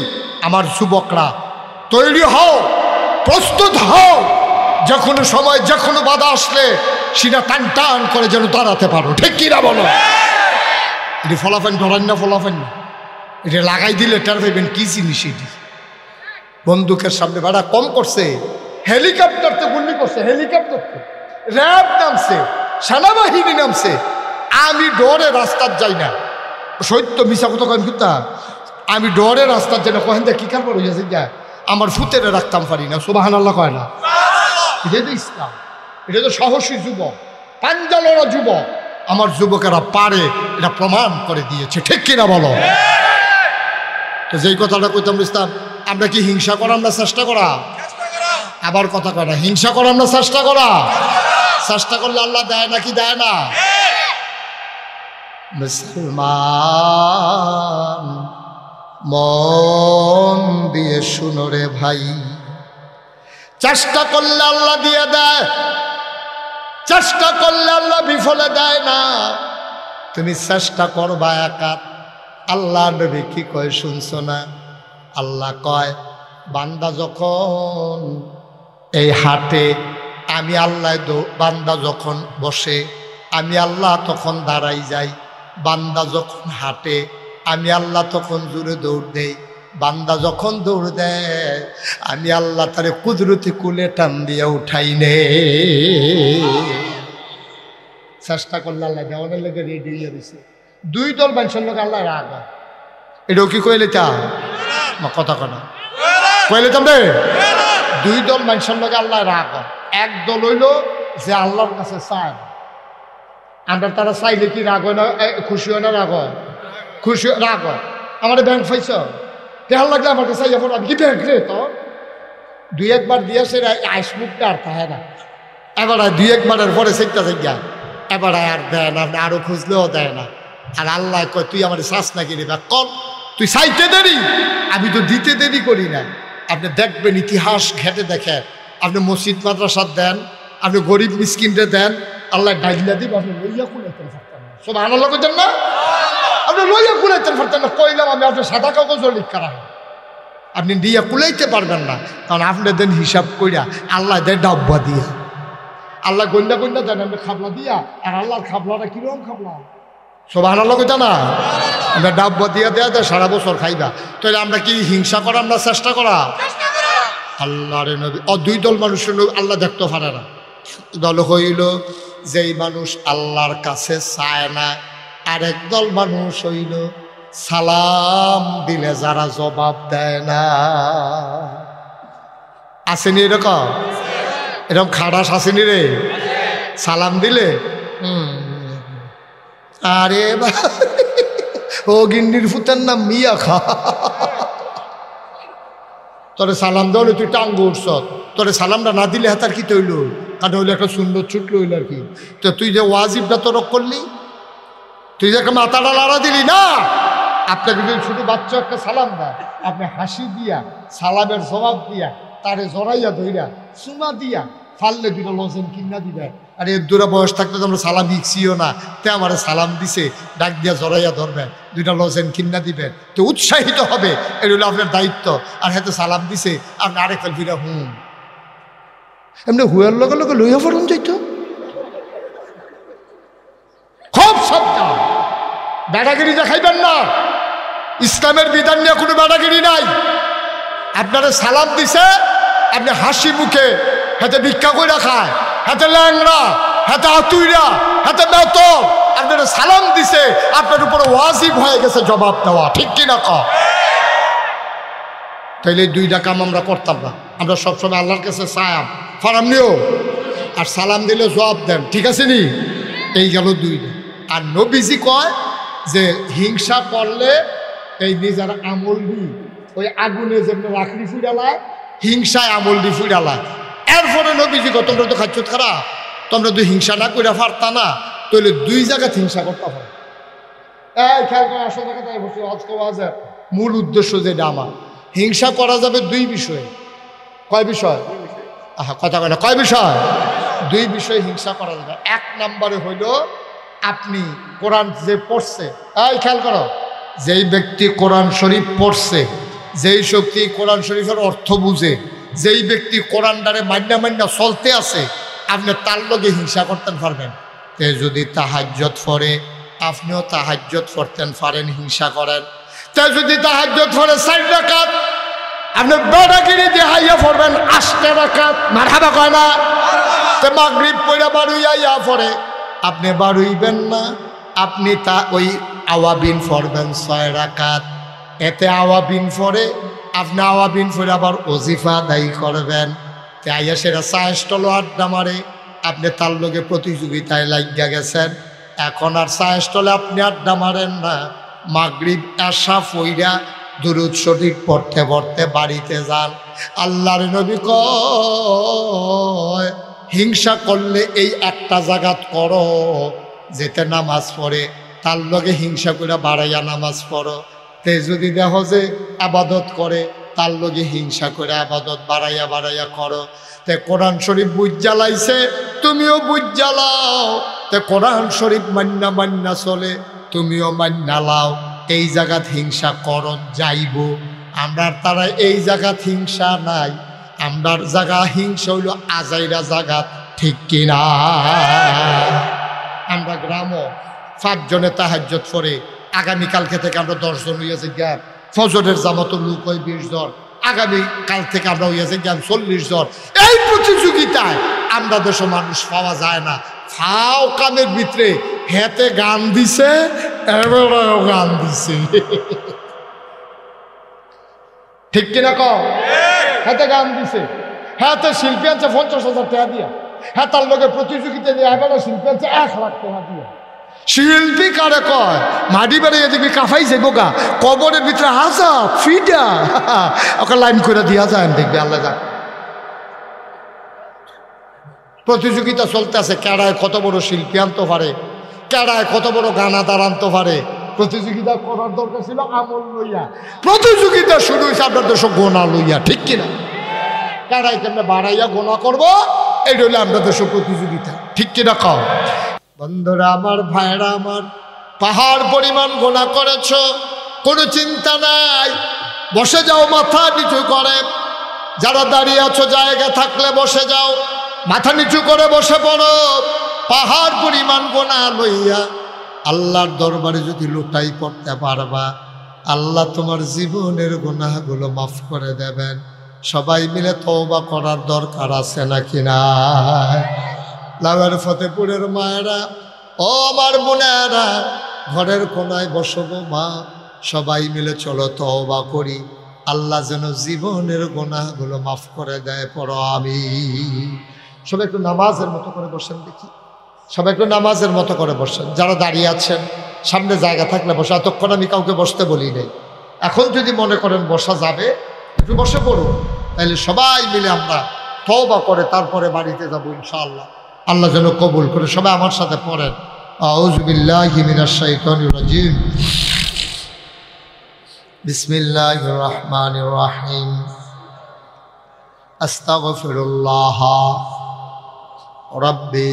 আমার যুবকরা তৈরি হও, প্রস্তুত হও, যে কোনো সময় যে কোনো বাধা আসলে সেটা টান টান করে যেন দাঁড়াতে পারো। ঠিক কিনা বলো? এটি ফলাফেন ধরেন না, ফলাফেন না, এটা লাগাই দিলে টের পাইবেন কি জিনিস। এটি বন্দুকের সামনে ভাড়া কম করছে, হেলিকপ্টারতে গুলি করছে, হেলিকপ্টারতে র্যাব নামছে, সেনাবাহিনী নামছে। আমি ডরে রাস্তার যাই না, সত্য মিশা কথা কেন কিতা, আমি ডরে রাস্তার যাই না। কহেন কি কারবার হয়েছে যা আমার ফুতেরে রাখতাম পারি না। সুবহানাল্লাহ কয় না? এটা তো ইসলাম, এটা তো সাহসী যুবক, পাঞ্জালরা যুবক। আমার যুবকেরা পারে, এটা প্রমাণ করে দিয়েছে। ঠিক কিনা বলো? তো যেই কথাটা কইতাম ইসলাম, আমরা কি হিংসা করা, আমরা চেষ্টা করা, আবার কথা কয় না, হিংসা করা আমরা চেষ্টা করা। চেষ্টা করলে আল্লাহ দেয় নাকি দেয় না? মুসলমান মন দিয়ে শুনো রে ভাই, চেষ্টা করলে আল্লাহ দিয়ে দেয়, চেষ্টা করলে আল্লাহ বিফলে দেয় না। তুমি চেষ্টা করবা একা। আল্লাহ নবী কি কয় শুনছো না? আল্লাহ কয় বান্দা যখন এই হাটে, আমি আল্লাহ বান্দা যখন বসে আমি আল্লাহ তখন দাঁড়াই যাই, বান্দা যখন হাঁটে আমি আল্লাহ তখন জোরে দৌড় দেই, বান্দা যখন দৌড় দেয় আমি আল্লাহ তারে কুদরতি কুলে টান দিয়ে উঠাই নে। চেষ্টা করলে আল্লাহ দেওয়ানের লোকে রেডি হয়ে দিছে। দুই দল মানুষের লোক আল্লাহ রাগ, এটাও কি কইলে তা কথা কথা কইলে রে? দুই দল মানুষের লোক আল্লাহ রাগ। এক দল হইল যে আল্লাহর কাছে চায়, আমরা তারা চাইলে কি রাগ হয় না? খুশি হয় না? রাগ হয়, খুশি রাগ হয়। আমার ব্যাংক পাইছ তেহার লাগলে আমার কাছে আমি কি ব্যাংক রে? তো দুই একবার দিয়েছে আইসমুখটা আর তাহে না, এবার দুই একবারের পরে সেটা জায়গা এবার আর দেয় না, আরো খুঁজলেও দেয় না। আর আল্লাহ কয় তুই আমার চাস না কিনে কল, তুই চাইতে দেরি, আমি তো দিতে দেরি করি না। আপনি দেখবেন ইতিহাস ঘেটে দেখেন, আপনি মসজিদ মাদ্রাসা দেন, আপনি গরিব মিসকিনরে দেন, আল্লাহ ডাইলা দিব, আপনি লইয়া কুলাইতেন পারতেন না। সব আল্লাহ করতেন না, আপনি লইয়া কুলাইতেন পারতেন না। কইলাম আমি আপনার সাদা কাগজ লিখা রাখেন, আপনি দিয়া কুলাইতে পারবেন না, কারণ আপনি দেন হিসাব কইরা, আল্লাহ দেন ডাব্বা দিয়া, আল্লাহ গন্ডা গন্ডা দেন আপনি খাবলা দিয়া। আর আল্লাহর খাবলাটা কিরকম খাবলা? সব আল্লাহ কইতা না, আমরা ডাব্বা দিয়া দেয়া দেয় সারা বছর খাইবা। তাহলে আমরা কি হিংসা করা, আমরা চেষ্টা করা? আল্লাহ রে নবী দুই দল মানুষের আল্লাহ দেখতে পারে না। দল হইল যেই মানুষ আল্লাহর কাছে চায় না, আর একদল মানুষ হইল সালাম দিলে যারা জবাব দেয় না। আসেনি এরকম? এরকম খারাস আসেনি রে? সালাম দিলে আরে ও গিন্নির ফুতের নাম মিয়া খা, তোরে সালাম দেওয়া তুই টাঙ্গ উঠছ, তোরে সালামটা না দিলে হাতার কি তৈল, কারণ হইলে একটা সুন্দর ছুটলো হইল আর কি। তো তুই যে ওয়াজিবটা তরক করলি, তুই যে একটা মাথাটা লাড়া দিলি না। আপনাকে যদি ছোট বাচ্চা একটা সালাম দেয়, আপনি হাসি দিয়া সালামের জবাব দিয়া তারে জড়াইয়া ধইরা চুমা দিয়া ফাললে দুটো লজেন কিনা দিবে। আর এর দূরে বয়স থাকতে তো আমরা সালাম ইচ্ছিও না, তে আমার সালাম দিছে, ডাক দিয়া জড়াইয়া ধরবেন, দুইটা লজেন কিনা দিবেন, তো উৎসাহিত হবে। এটা হলো আপনার দায়িত্ব। আর হয়তো সালাম দিছে আপনি আরেক ফেল ফিরা এমনি হুয়ার লগে লগে লইয়া পড়ুন যাইত। খুব সাবধান, বেড়াগিরি দেখাইবেন না। ইসলামের বিধান নিয়ে কোনো বেড়াগিরি নাই। আপনারা সালাম দিছে, আপনি হাসি মুখে, হাতে ভিক্ষা করে খায়, হাতে ল্যাংড়া, হাতে আতুইরা, হাতে বেত, আপনারা সালাম দিছে, আপনার উপরে ওয়াজিব হয়ে গেছে জবাব দেওয়া। ঠিক কিনা কও? তাইলে দুইটা কাম আমরা করতাম না। আমরা সবসময় আল্লাহর কাছে চায়াম ফারাম নিও, আর সালাম দিলে জবাব দেন। ঠিক আছে নি? এই গেল দুইটা। আর নবীজি কয় যে হিংসা করলে এই নিজের আমল দি ওই আগুনে যেমন লাকড়ি ফুড়ালায় হিংসায় আমল দি ফুড়ালায়। এরপরে নবীজি গো তোমরা তো খাচ্ছ খারাপ, তোমরা তো হিংসা না করে পারতা না, তাহলে দুই জায়গায় হিংসা করতে পারো। এই খেয়াল করে আসল জায়গায় বসে আজকে ওয়াজের মূল উদ্দেশ্য যেটা আমার, হিংসা করা যাবে দুই বিষয়ে। কয় বিষয়? কথা বলে কয় বিষয়? দুই বিষয়ে হিংসা করা যাবে। এক নম্বরে হইল আপনি কোরআন যে পড়ছে, এই খেয়াল করো, যেই ব্যক্তি কোরআন শরীফ পড়ছে, যেই শক্তি কোরআন শরীফের অর্থ বুঝে, যেই ব্যক্তি কোরআনটারে মান্না মান্না চলতে আছে, আপনি তার লগে হিংসা করতেন পারবেন। তে যদি তাহাজ্জুদ পড়ে আপনিও তাহাজ্জুদ পড়তেন পারেন, হিংসা করেন। তে যদি তাহাজ্জুদ পড়ে 4 রাকাত, আপনি বেড়াগিরি দিয়ে হাইয়া পড়বেন 8 রাকাত, মারহাবা কয় না? তে মাগরিব পড়ে বাড়ুইয়া পড়ে আপনি বাড়ুইবেন না, আপনি তা ওই আওয়াবিন পড়বেন 6 রাকাত। এতে আওয়াবিন পড়ে আপনি আওয়াবিন পড়ে আবার ওজিফা দায়ী করবেন। তে আইয়া সেটা চায়েস্টল আড্ডা মারে, আপনি তার লগে প্রতিযোগিতায় লাগিয়া গেছেন। এখন আর চায়েস্টলে আপনি আড্ডা মারেন না, মাগরিব এশা ফইরা দুরূদ শরীফ পড়তে পড়তে বাড়িতে যান। আল্লাহর নবী কয় হিংসা করলে এই একটা জায়গাত করো, যেতে নামাজ পড়ে তার লগে হিংসা করে বাড়াইয়া নামাজ পড়ো। তে যদি দেখো যে আবাদত করে তার লগে হিংসা করে আবাদত বাড়াইয়া বাড়াইয়া করো। তে কোরআন শরীফ বুঝ জ্বালাইছে, তুমিও বুঝ জ্বালাও। তে কোরআন শরীফ মান্না মান্না চলে, তুমিও মান্না লাও। এই জায়গাত হিংসা করন যাইব। আমরার তারা এই জায়গাত হিংসা নাই, আমরার জায়গা হিংসা হইল আজাইরা জায়গাত, ঠিক কিনা? আমরা গ্রামও 5 জনে তাহাজ্জুদ পড়ে, আগামীকালকে থেকে আমরা 10 জন হইয়াছি জ্ঞান, ফজরের জামাত লোক হয় 20 জন, আগামীকাল থেকে আমরা হইয়াছি জ্ঞান 40 জন। এই প্রতিযোগিতায় আমরা দেশে মানুষ পাওয়া যায় না। ফাও কামের ভিতরে হেতে গান দিছে, এবারেও গান দিছে, ঠিক কিনা কও? হেতে গান দিছে, হেতে শিল্পী আনছে 50,000 টাকা দিয়া, হ্যাঁ তার লগে প্রতিযোগিতা দিয়ে এবারে শিল্পী আনছে 1 লাখ টাকা দিয়া। শিল্পী কারে কয়? মাটি বেড়ে দেখবি কাফাই যাইব গা, কবরের ভিতরে হাজা ফিটা ওকে লাইন করে দিয়া যায়, দেখবি আল্লাহ যা। প্রতিযোগিতা চলতে আছে, কেডায় কত বড় শিল্পী আনতে পারে, কেডায় কত বড় গানাদার আনতে পারে। প্রতিযোগিতা করার দরকার ছিল আমল লইয়া, প্রতিযোগিতা শুরু হয়েছে আপনার দেশ গোনা লইয়া, ঠিক কিনা? কেডায় কেমনে বাড়াইয়া গোনা করবো, এই হইলে আমরা দেশ প্রতিযোগিতা, ঠিক কিনা কও? বন্ধুরা আমার, ভাইরা আমার, পাহাড় পরিমাণ গোনা করেছ, কোনো চিন্তা নাই, বসে যাও মাথা নিচু করে। যারা দাঁড়িয়ে আছো জায়গা থাকলে বসে যাও, মাথা নিচু করে বসে পড়ো। পাহাড় পরিমাণ গোনা লইয়া আল্লাহর দরবারে যদি লুটাই পড়তে পারবা, আল্লাহ তোমার জীবনের গুনাহগুলো মাফ করে দেবেন। সবাই মিলে তওবা করার দরকার আছে নাকি না? লাউয়ার ফতেপুরের মায়েরা, ও আমার বোনেরা, ঘরের কোনায় বসবো মা, সবাই মিলে চলো তওবা করি, আল্লাহ যেন জীবনের গুনাহগুলো মাফ করে দেয়। পড়ো আমি। সবাই একটু নামাজের মতো করে বসেন দেখি, সবাই একটু নামাজের মতো করে বসেন। যারা দাঁড়িয়ে আছেন সামনে জায়গা থাকলে বসে, এতক্ষণ আমি কাউকে বসতে বলি নাই। এখন যদি মনে করেন বসা যাবে, একটু বসে পড়ুন, তাহলে সবাই মিলে আমরা তওবা করে তারপরে বাড়িতে যাবো ইনশাআল্লাহ। আল্লাহ যেন কবুল করে। সবাই আমার সাথে পড়েন, আউযু বিল্লাহি মিনাশ শাইতানির রাজিম, বিসমিল্লাহির রহমানির রহিম, আস্তাগফিরুল্লাহ রাব্বি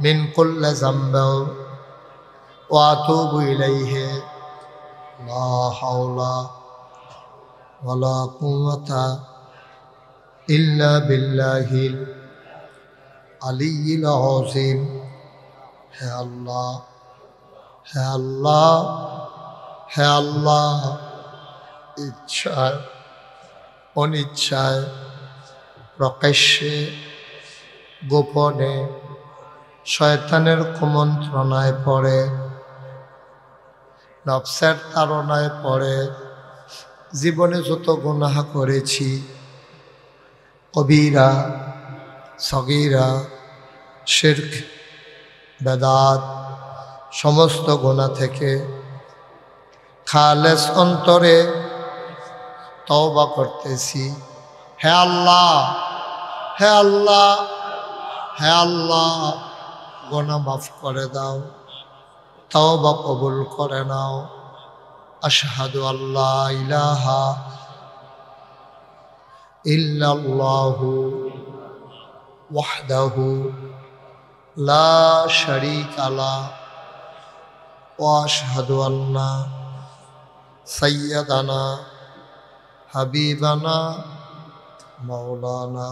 মিন কুল্লি যামবিন ওয়া আতুবু ইলাইহি, লা হাওলা ওয়ালা কুওয়াতা ইল্লা বিল্লাহিল আলিয়্যিল আযীম। হে আল্লাহ, হে আল্লাহ, হে আল্লাহ, ইচ্ছায় অনিচ্ছায়, প্রকাশ্যে গোপনে শয়তানের কুমন্ত্রণায় পড়ে, নফসের তাড়নায় পড়ে জীবনে যত গুনাহ করেছি, কবিরা সগীরা, শিরক, বেদাত, সমস্ত গুনাহ থেকে খালেস অন্তরে তওবা করতেছি। হে আল্লাহ, হে আল্লাহ, হে আল্লাহ, গুনাহ মাফ করে দাও, তওবা কবুল করে নাও। আশহাদু আল্লা ইলাহা ইল্লাল্লাহু ওয়াহদাহু লা শারীকা লাহু ওয়া আশহাদু আন্না সাইয়্যিদানা হাবিবানা মাওলানা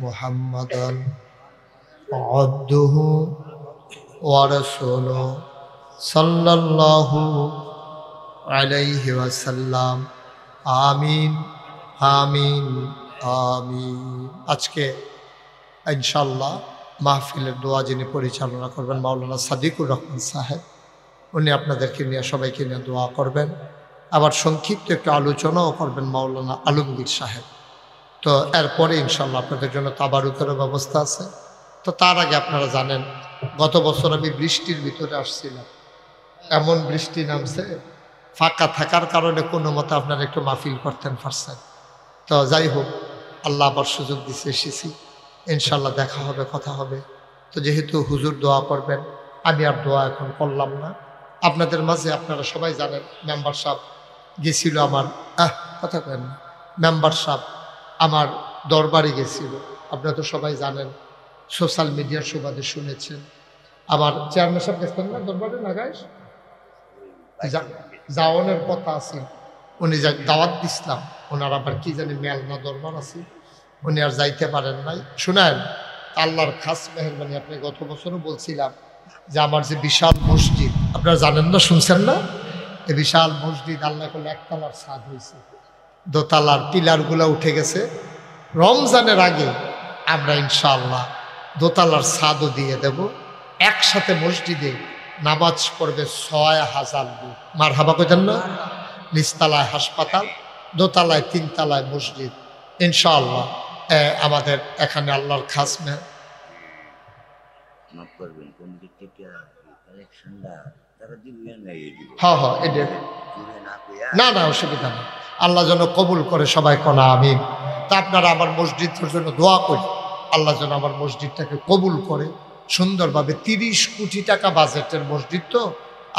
মুহাম্মাদান আবদুহু ওয়া রাসূলুহু সাল্লাল্লাহু আলাইহি ওয়াসাল্লাম। আমিন, আমিন, আমিন। আজকে ইনশাআল্লাহ মাহফিলের দোয়া যিনি পরিচালনা করবেন মাওলানা সাদিকুর রহমান সাহেব, উনি আপনাদেরকে নিয়ে সবাইকে নিয়ে দোয়া করবেন। আবার সংক্ষিপ্ত একটু আলোচনাও করবেন মাওলানা আলমগীর সাহেব। তো এরপরে ইনশাআল্লাহ আপনাদের জন্য তাবারুকেরও ব্যবস্থা আছে। তো তার আগে আপনারা জানেন গত বছর আমি বৃষ্টির ভিতরে আসছিলাম, এমন বৃষ্টি নামছে, ফাঁকা থাকার কারণে কোনো মতে আপনারা একটু মাহফিল করতেন পারছেন। তো যাই হোক, আল্লাহ আবার সুযোগ দিতে এসেছি, ইনশাল্লাহ দেখা হবে, কথা হবে। তো যেহেতু হুজুর দোয়া করবেন, আমি আর দোয়া এখন করলাম না। আপনাদের মাঝে আপনারা সবাই জানেন মেম্বার সাহেব গেছিল আমার, কথা কেন, মেম্বার সাহেব আমার দরবারে গেছিল, আপনারা তো সবাই জানেন, সোশ্যাল মিডিয়ার সুবাদে শুনেছেন। আমার চেয়ারম্যান সাহেব গেছেন না দরবারে, নাগাইশ যাওয়ানোর কথা আছে, উনি দাওয়াত দিছিলাম, ওনার আবার কি জানি মেলনা দরবার আছে, উনি আর যাইতে পারেন নাই। শুনেন, আল্লাহর খাস মেহরবানি, আপনি গত বছরও বলছিলাম যে আমার যে বিশাল মসজিদ আপনারা জানেন না, শুনছেন না, এই বিশাল মসজিদ আল্লাহ করলে একতলার ছাদ হয়েছে, দোতলার পিলারগুলো উঠে গেছে। রমজানের আগে আমরা ইনশাআল্লাহ দোতলার ছাদও দিয়ে দেব। একসাথে মসজিদে নামাজ পড়বে ৬,০০০ লোক। মারহাবা কইতেন না? নিচতলায় হাসপাতাল, দোতলায় ৩ তলায় মসজিদ ইনশাআল্লাহ। আমাদের এখানে আল্লাহর খাস না না অসুবিধা নেই, আল্লাহ যেন কবুল করে, সবাই কোনা আমিন। তা আপনারা আমার মসজিদের জন্য দোয়া করি, আল্লাহ যেন আমার মসজিদটাকে কবুল করে সুন্দরভাবে। ৩০ কোটি টাকা বাজেটের মসজিদ, তো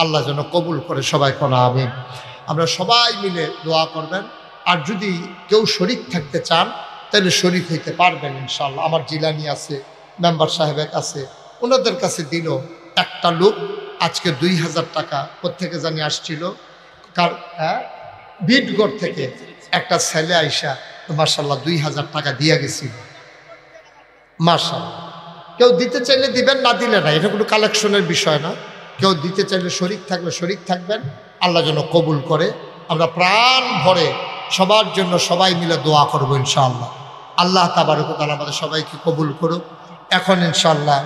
আল্লাহ যেন কবুল করে, সবাই কোনা আমিন। আমরা সবাই মিলে দোয়া করবেন। আর যদি কেউ শরীক থাকতে চান তাহলে শরীক হইতে পারবেন ইনশাআল্লাহ। আমার জিলানি আছে, মেম্বার সাহেবের কাছে, ওনাদের কাছে দিল। একটা লোক আজকে ২,০০০ টাকা কোত্থেকে জানি আসছিল, বিটগড় থেকে একটা ছেলে আইসা মার্শাল্লাহ ২,০০০ টাকা দিয়ে গেছিল। মার্শাল্লাহ, কেউ দিতে চাইলে দিবেন, না দিলে না, এটা কোনো কালেকশনের বিষয় না। কেউ দিতে চাইলে শরীক থাকলে শরীক থাকবেন, আল্লাহ যেন কবুল করে। আমরা প্রাণ ভরে সবার জন্য সবাই মিলে দোয়া করবো ইনশাআল্লাহ। আল্লাহ তাবারক ওয়া তাআলা আমাদের সবাইকে কবুল করুক। এখন ইনশাআল্লাহ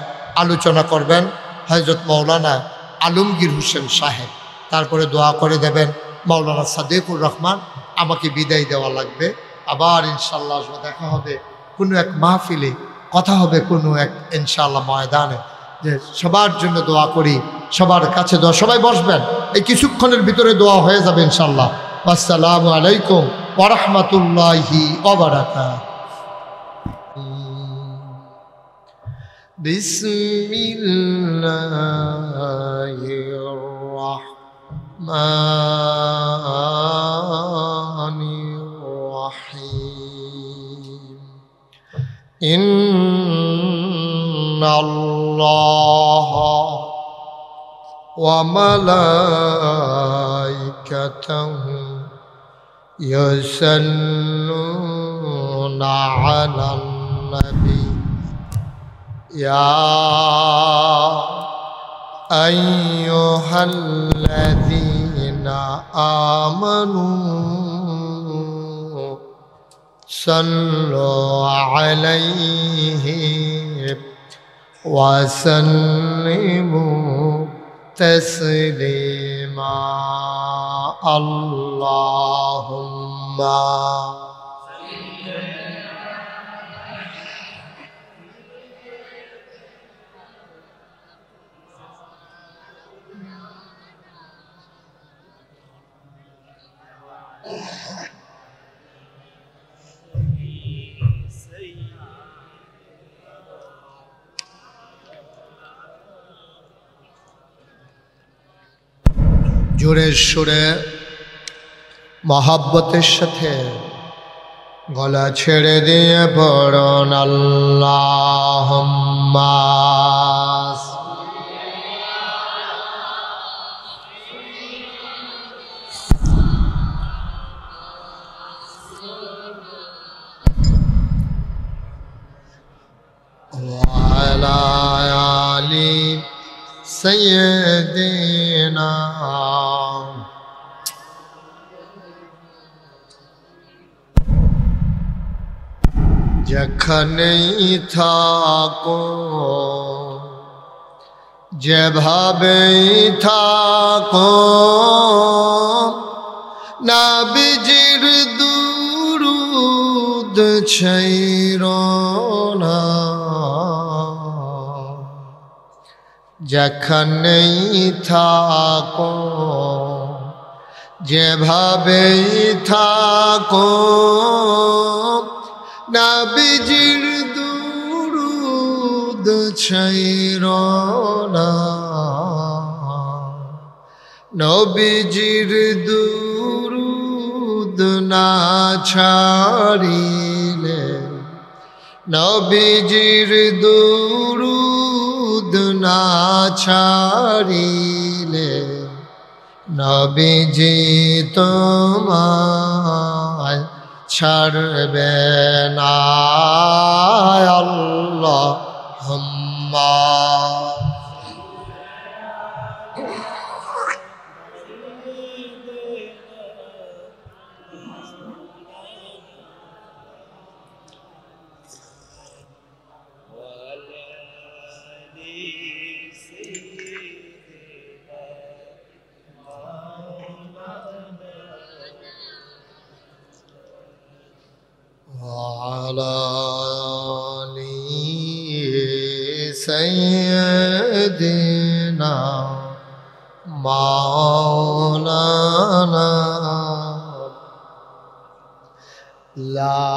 আলোচনা করবেন হযরত মাওলানা আলমগীর হোসেন সাহেব, তারপরে দোয়া করে দেবেন মাওলানা সাদিকুর রহমান। আমাকে বিদায় দেওয়া লাগবে, আবার ইনশাআল্লাহ দেখা হবে কোনো এক মাহফিলে, কথা হবে কোনো এক ইনশাআল্লাহ ময়দানে। যে সবার জন্য দোয়া করি, সবার কাছে দোয়া, সবাই বসবেন, এই কিছুক্ষণের ভিতরে দোয়া হয়ে যাবে ইনশাআল্লাহ। আসসালামু আলাইকুম ওয়া রাহমাতুল্লাহি ওয়া বারাকাতুহু। বিসমিল্লাহির রাহমানির রাহিম। ইন্নাল্লাহা ওয়া মালাইকাতাহু ইউসাল্লুনা আলান নবী ইয়া আইয়ুহাল্লাযীনা আমানু সাল্লু আলাইহি ওয়া সাল্লিমু তাসলিমা। আল্লাহুম্মা জোরে সুরে মহাব্বতের সাথে গলা ছেড়ে দিয়ে পড়ুন আল্লাহুম্মা ওয়া আলা আলি সাইয়্যিদিনা যেখানেই থাকো যেভাবেই থাকো নবীজির দুরূদ ছাইরো না যেখানেই থাকো যেভাবেই থাকো নবীজির দুরূদ ছাইরো না নবীজির দুরূদ না ছাড়িলে নবীজির দুরূদ না ছাড়িলে নবীজি তোমায় ছাড়বে না আল্লাহুম্মা وعلى آل سيدنا مولانا لا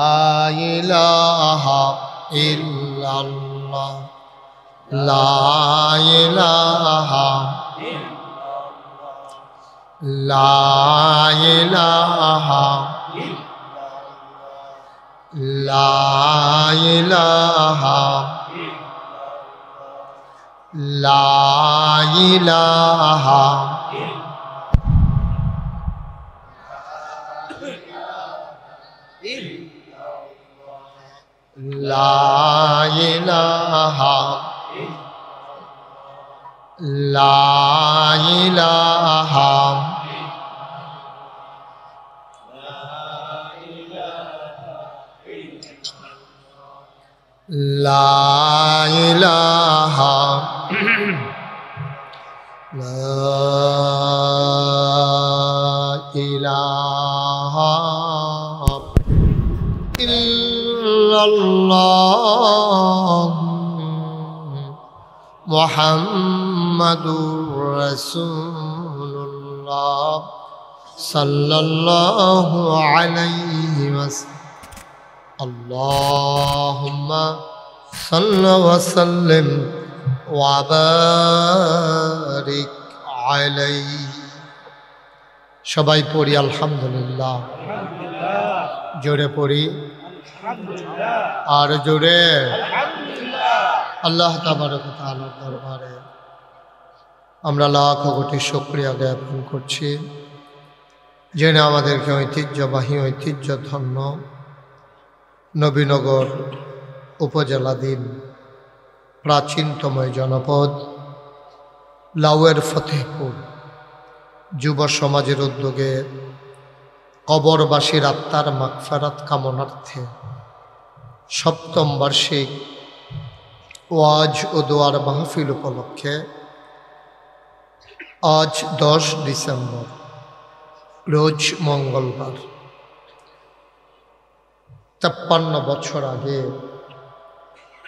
إله إلا الله لا إله لا إله لا إله لا إله لا إله لا إله لا إله لا إله إلا الله محمد رسول الله صلى الله عليه وسلم اللهم صل وسلم وبارك عليه সবাই পড়ি আলহামদুলিল্লাহ জোরে পড়ি আর জোরে আল্লাহ তাবারক ওয়া তাআলার দরবারে আমরা লাখ কোটি শুকরিয়া জ্ঞাপন করছি যিনি আমাদেরকে ঐতিহ্যবাহী ঐতিহ্যধন্য নবীনগর উপজেলাধীন প্রাচীনতম জনপদ লাউয়ের ফতেহপুর যুব সমাজের উদ্যোগে কবরবাসীর আত্মার মাগফিরাত কামনার্থে সপ্তম বার্ষিক ওয়াজ ও দোয়ার মাহফিল উপলক্ষে আজ 10 ডিসেম্বর রোজ মঙ্গলবার 53 বছর আগে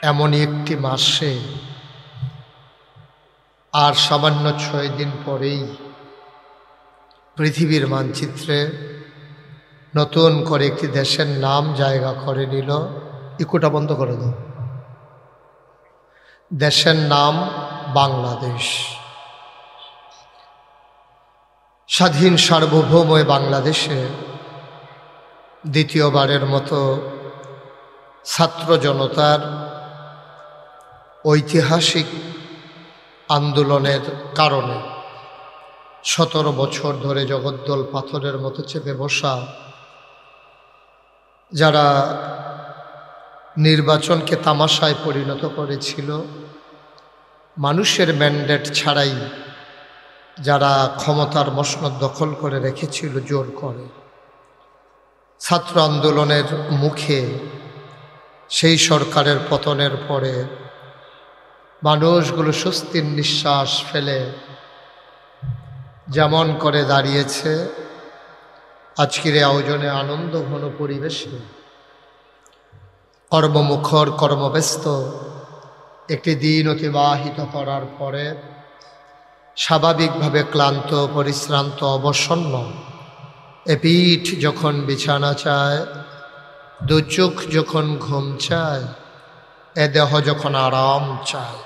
এমনই একটি মাসে আর সামান্য 6 দিন পরেই পৃথিবীর মানচিত্রে নতুন করে একটি দেশের নাম জায়গা করে নিল। ইকোটা বন্ধ করে দাও। দেশের নাম বাংলাদেশ। স্বাধীন সার্বভৌম বাংলাদেশে দ্বিতীয়বারের মতো ছাত্র জনতার ঐতিহাসিক আন্দোলনের কারণে 17 বছর ধরে জগদ্দল পাথরের মতো চেপে বসা যারা নির্বাচনকে তামাশায় পরিণত করেছিল, মানুষের ম্যান্ডেট ছাড়াই যারা ক্ষমতার মসনদ দখল করে রেখেছিল জোর করে, ছাত্র আন্দোলনের মুখে সেই সরকারের পতনের পরে মানুষগুলো স্বস্তির নিঃশ্বাস ফেলে যেমন করে দাঁড়িয়েছে, আজকের এই আয়োজনে আনন্দ ঘন পরিবেশে কর্মমুখর কর্মব্যস্ত একটি দিন অতিবাহিত করার পরে স্বাভাবিকভাবে ক্লান্ত পরিশ্রান্ত অবসন্ন এ পিঠ যখন বিছানা চায়, দু চোখ যখন ঘুম চায়, এ দেহ যখন আরাম চায়,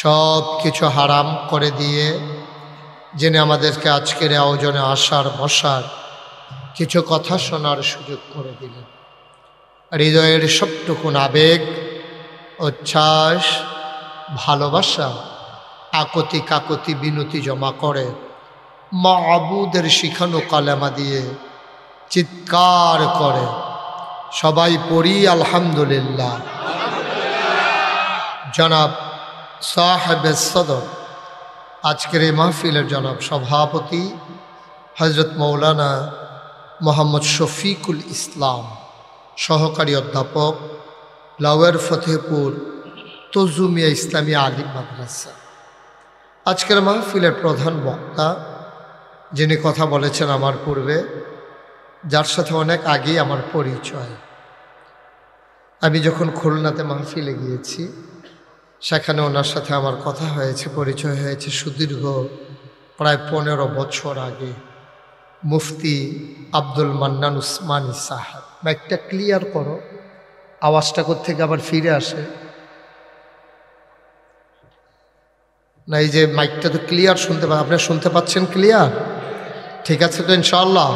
সব কিছু হারাম করে দিয়ে যিনি আমাদেরকে আজকের আয়োজনে আসার বসার কিছু কথা শোনার সুযোগ করে দিলেন। হৃদয়ের সবটুকুন আবেগ, উচ্ছ্বাস, ভালোবাসা আকতি কাকতি বিনতি জমা করে মাবুদের শিখানো কালেমা দিয়ে চিৎকার করে সবাই পড়ি আলহামদুলিল্লাহ। জনাব সাহেবে সদর, আজকের এই মাহফিলের জনাব সভাপতি হজরত মৌলানা মোহাম্মদ শফিকুল ইসলাম, সহকারী অধ্যাপক, লাওয়ার ফতেহপুর তজুমিয়া ইসলামী আলিম মাদ্রাসা। আজকের মাহফিলের প্রধান বক্তা যিনি কথা বলেছেন আমার পূর্বে, যার সাথে অনেক আগেই আমার পরিচয়। আমি যখন খুলনাতে মাহফিলে গিয়েছি সেখানে ওনার সাথে আমার কথা হয়েছে, পরিচয় হয়েছে সুদীর্ঘ প্রায় 15 বছর আগে। মুফতি আব্দুল মান্নান উসমানী সাহেব। মাইকটা ক্লিয়ার করো, আওয়াজটা কোত্থেকে আবার ফিরে আসে না। এই যে মাইকটা তো ক্লিয়ার শুনতে পান, আপনারা শুনতে পাচ্ছেন ক্লিয়ার? ঠিক আছে তো ইনশাআল্লাহ?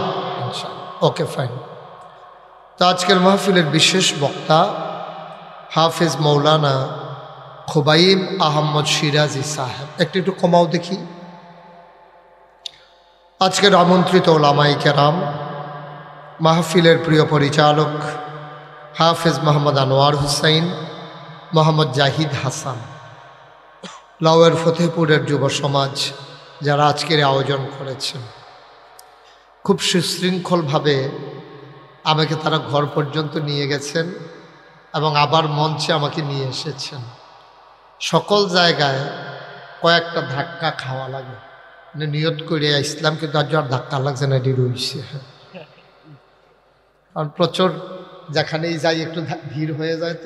Okay fine. তো আজকের মাহফিলের বিশেষ বক্তা হাফিজ মৌলানা খুবাইব আহমদ সিরাজি সাহেব। একটু কমাও দেখি। আজকের আমন্ত্রিত ওলামায়ে কেরাম, মাহফিলের প্রিয় পরিচালক হাফিজ মোহাম্মদ আনোয়ার হুসাইন, মোহাম্মদ জাহিদ হাসান, লাওয়ার ফতেহপুরের যুব সমাজ যারা আজকের আয়োজন করেছেন, খুব সুশৃঙ্খলভাবে আমাকে তারা ঘর পর্যন্ত নিয়ে গেছেন এবং আবার মঞ্চে আমাকে নিয়ে এসেছেন। সকল জায়গায় কয়েকটা ধাক্কা খাওয়া লাগে, মানে নিয়ত করে ইসলাম, কিন্তু আজ আর ধাক্কা লাগছে না, এটি রয়েছে। কারণ প্রচুর যেখানেই যাই একটু ভিড় হয়ে যায়।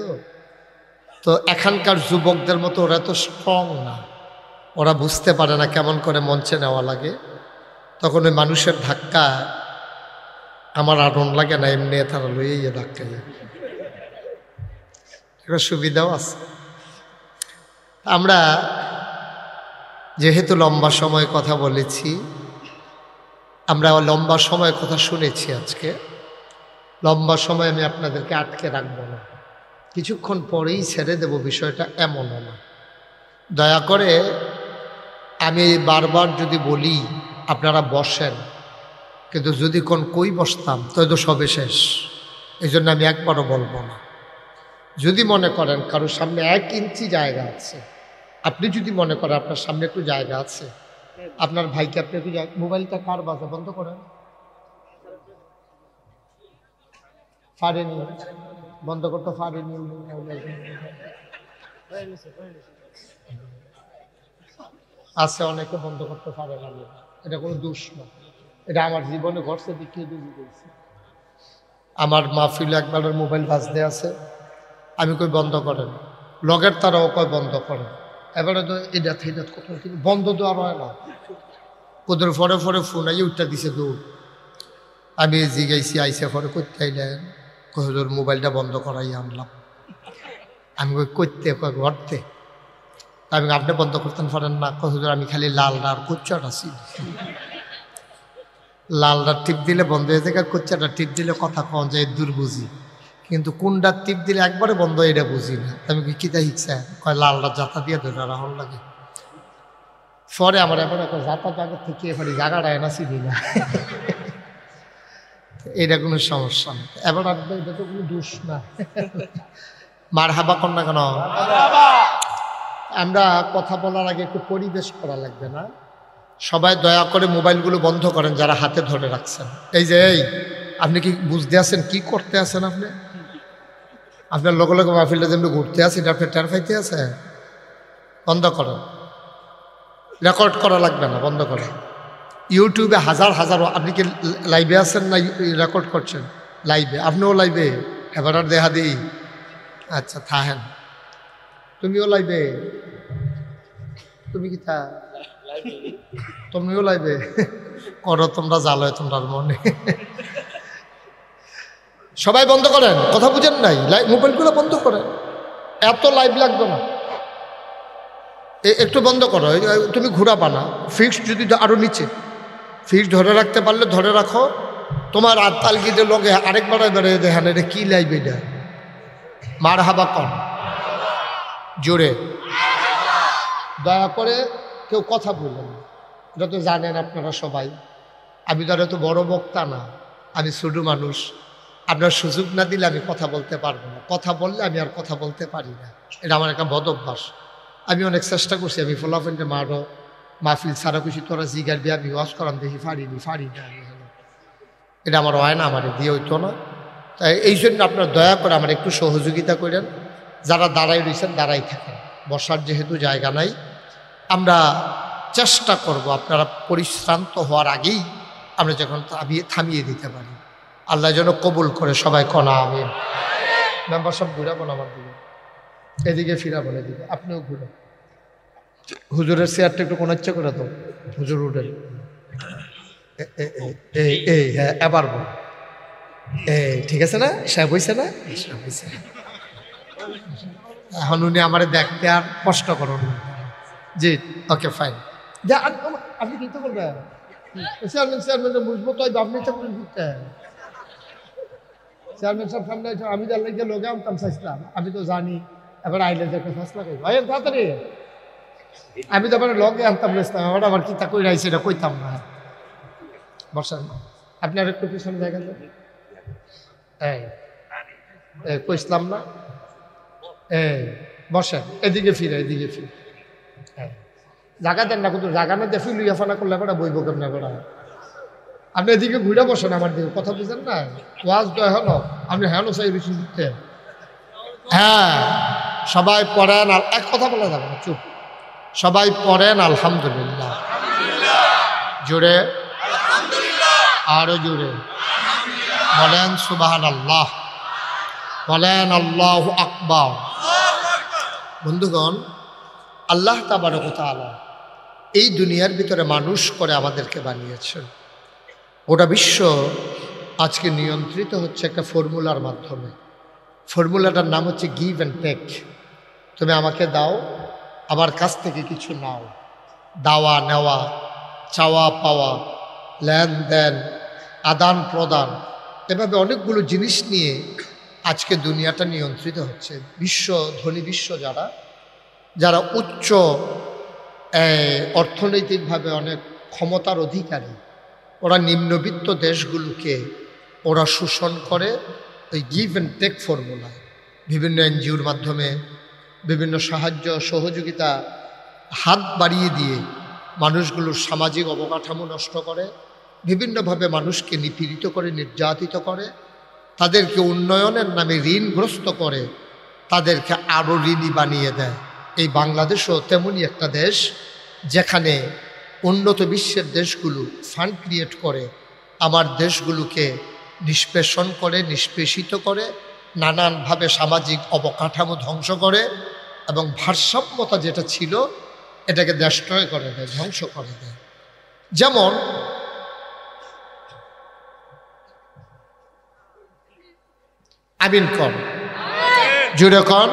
তো এখানকার যুবকদের মতো ওরা তো স্ট্রং না, ওরা বুঝতে পারে না কেমন করে মঞ্চে নেওয়া লাগে। তখন ওই মানুষের ধাক্কা আমার আনন্দ লাগে না, এমনি তারা লইয়ে ধাক্কাই, একটা সুবিধাও আছে। আমরা যেহেতু লম্বা সময় কথা বলেছি, আমরা লম্বা সময় কথা শুনেছি, আজকে লম্বা সময় আমি আপনাদেরকে আটকে রাখবো না, কিছুক্ষণ পরেই ছেড়ে দেব, বিষয়টা এমনও না। দয়া করে আমি বারবার যদি বলি আপনারা বসেন, কিন্তু যদি কই বসতাম তো সবে শেষ, এই জন্য আমি একবারও বলবো না। যদি মনে করেন কারোর সামনে 1 ইঞ্চি জায়গা আছে, আপনি যদি মনে করেন আপনার সামনে একটু জায়গা আছে, আপনার ভাইকে আপনি একটু মোবাইলটা কার বাজে বন্ধ করেন, পারেনি বন্ধ করতে পারেনি, আছে অনেকে বন্ধ করতে পারে না, এটা কোনো দোষ না, এটা আমার জীবনে ঘটছে, দেখিয়ে দিয়েছি। আমার মাহফিলে একবার মোবাইল বাজতে আছে, আমি কই বন্ধ করেন, লগের তারাও কয় বন্ধ করেন, এবারে তো এটা কত বন্ধ তো আর হয় না, ওদের ফরে ফরে ফোন আই উঠটা দিছে দৌড়। আমি জিগাইছি আইসা পরে করতে আইলেন হুজুর মোবাইলটা বন্ধ করাই আনলাম। আমি করতে ঘরতে আমি আপনি বন্ধ করতেন পারেন না? হুজুর আমি খালি লালটা আর কুচ্চাটা চিনি, লালটা টিপ দিলে বন্ধ হয়ে যায়, কুচ্চাটা টিপ দিলে কথা কম যায়, দূর বুঝি, কিন্তু কোনটা টিপ দিলে একবারে বন্ধ এটা বুঝি না। আমি কিতা শিখছে কয় লালটা জাতা দিয়ে ধরে রাহন লাগে। পরে আমার এবার জাতা জায়গা থেকে এবারে জায়গাটা এনা চিনি না, এটা কোনো সমস্যা না। এবার এটা তো কোনো দোষ না। মার হাবা কর না কেন? আমরা কথা বলার আগে একটু পরিবেশ করা লাগবে না? সবাই দয়া করে মোবাইলগুলো বন্ধ করেন যারা হাতে ধরে রাখছেন। এই যে এই আপনি কি বুঝতে আছেন কি করতে আছেন? আপনি আপনার লগে লগে মাহফিলটা যেমনি ঘুরতে আছেন আপনি টের পাইতে আছে? বন্ধ করেন, রেকর্ড করা লাগবে না, বন্ধ করেন। ইউটিউবে হাজার হাজার, আপনি কি লাইভে আছেন না রেকর্ড করছেন? লাইভে, আপনিও লাইভে? এবার আর দেখা দিই। আচ্ছা থাহেন, তুমিও লাইভে? তুমি কি তা তুমিও লাইভে করো? তোমরা জালো তোমরা মনে। সবাই বন্ধ করেন, কথা বুঝেন নাই? মোবাইলগুলো বন্ধ করেন, এত লাইভ লাগবে না, একটু বন্ধ করো। তুমি ঘুরাবা না, ফিক্সড যদি আরো নিচে ফিক্সড ধরে রাখতে পারলে ধরে রাখো। তোমার আর তালগিদের লগে আরেকবার বেড়ে দেখেন এটা কি লাইভ, এটা মার হাবা কন জোরে। দয়া করে কেউ কথা বলবেন না, এটা তো জানেন আপনারা সবাই। আমি তো আর এত বড় বক্তা না, আমি ছোট মানুষ। আপনার সুযোগ না দিলে আমি কথা বলতে পারবো না, কথা বললে আমি আর কথা বলতে পারি না, এটা আমার একটা বদ অভ্যাস। আমি অনেক চেষ্টা করছি, আমি ফলাফলটা মারো মাহফিল সারা খুশি তোরা জিগার দিয়ে আমি ওয়াজ করান দেখি পারি না, এটা আমার হয় না, আমার দিয়ে হইতো না। তাই এই জন্য আপনারা দয়া করে আমার একটু সহযোগিতা করেন। যারা দাঁড়াই রয়েছেন দাঁড়াই থাকেন, বসার যেহেতু জায়গা নাই। আমরা চেষ্টা করব আপনারা পরিশ্রান্ত হওয়ার আগেই আমরা যখন থামিয়ে দিতে পারি। আল্লাহ যেন কবুল করে, সবাই কনা আমি। মেম্বার সব ঘুরাবো না আমার দিকে, এদিকে ফিরাবো, এদিকে আপনিও ঘুরে। হুজুরের চেয়ারটা একটু কোন ইচ্ছা করে তো হুজুর উঠেন। এই হ্যাঁ এবার বল, এই ঠিক আছে না? সাহেব হয়েছে না? এখন উনি আমার দেখতে আর কষ্ট করুন। জি ওকে ফাইন। আপনি কিন্তু বলবেন চেয়ারম্যান বুঝবো তো আপনি চেয়ারম্যান সাহেব সামনে আমি যার লোকে আনতাম চাইছিলাম, আমি তো জানি এবার আইলে যে একটা ফেসলা করবো তাড়াতাড়ি। আমি তো আবার লগে আনতাম রেস্তাম, এবার আবার কি তা কই রাইছি এটা কইতাম না। বসান, আপনি আর একটু পিছনে জায়গা যান। কইসলাম না, বসেন, এদিকে ফিরে, এদিকে ফিরে। জায়গা দেন না, কিন্তু জায়গা না দিয়ে ফিলুইয়া ফানা করলে বেড়া বইব কেমন বেড়া। আপনি এদিকে ঘুরে বসেন আমার দিকে, কথা বুঝেন না? ওয়াজ তো হলো, আপনি হ্যাঁ চাই রুচি দিতে। হ্যাঁ সবাই পড়েন, আর এক কথা বলা যাবে না, চুপ। সবাই পড়েন আলহামদুলিল্লাহ, জোরে আরো জোরে বলেন সুবহানাল্লাহ, বলেন আল্লাহু আকবার। বন্ধুগণ, আল্লাহ তাবারক ওয়া তাআলা এই দুনিয়ার ভিতরে মানুষ করে আমাদেরকে বানিয়েছেন। গোটা বিশ্ব আজকে নিয়ন্ত্রিত হচ্ছে একটা ফর্মুলার মাধ্যমে। ফর্মুলাটার নাম হচ্ছে গিভ অ্যান্ড টেক। তুমি আমাকে দাও, আমার কাছ থেকে কিছু নাও। দাওয়া নেওয়া, চাওয়া পাওয়া, লেনদেন, আদান প্রদান, এভাবে অনেকগুলো জিনিস নিয়ে আজকে দুনিয়াটা নিয়ন্ত্রিত হচ্ছে। ধনী বিশ্ব যারা উচ্চ অর্থনৈতিকভাবে অনেক ক্ষমতার অধিকারী, ওরা নিম্নবিত্ত দেশগুলোকে ওরা শোষণ করে ওই গিভ অ্যান্ড টেক ফর্মুলা। বিভিন্ন এনজিওর মাধ্যমে বিভিন্ন সাহায্য সহযোগিতা হাত বাড়িয়ে দিয়ে মানুষগুলোর সামাজিক অবকাঠামো নষ্ট করে, বিভিন্নভাবে মানুষকে নিপীড়িত করে, নির্যাতিত করে, তাদেরকে উন্নয়নের নামে ঋণগ্রস্ত করে, তাদেরকে আরও ঋণী বানিয়ে দেয়। এই বাংলাদেশও তেমনই একটা দেশ, যেখানে উন্নত বিশ্বের দেশগুলো ফান্ড ক্রিয়েট করে আমার দেশগুলোকে নিষ্পেষণ করে, নিষ্পেষিত করে, নানানভাবে সামাজিক অবকাঠামো ধ্বংস করে এবং ভারসাম্যতা যেটা ছিল এটাকে দেশটয় করে দেয়, ধ্বংস করে দেয়। যেমন আমিন কন জুড়ে কন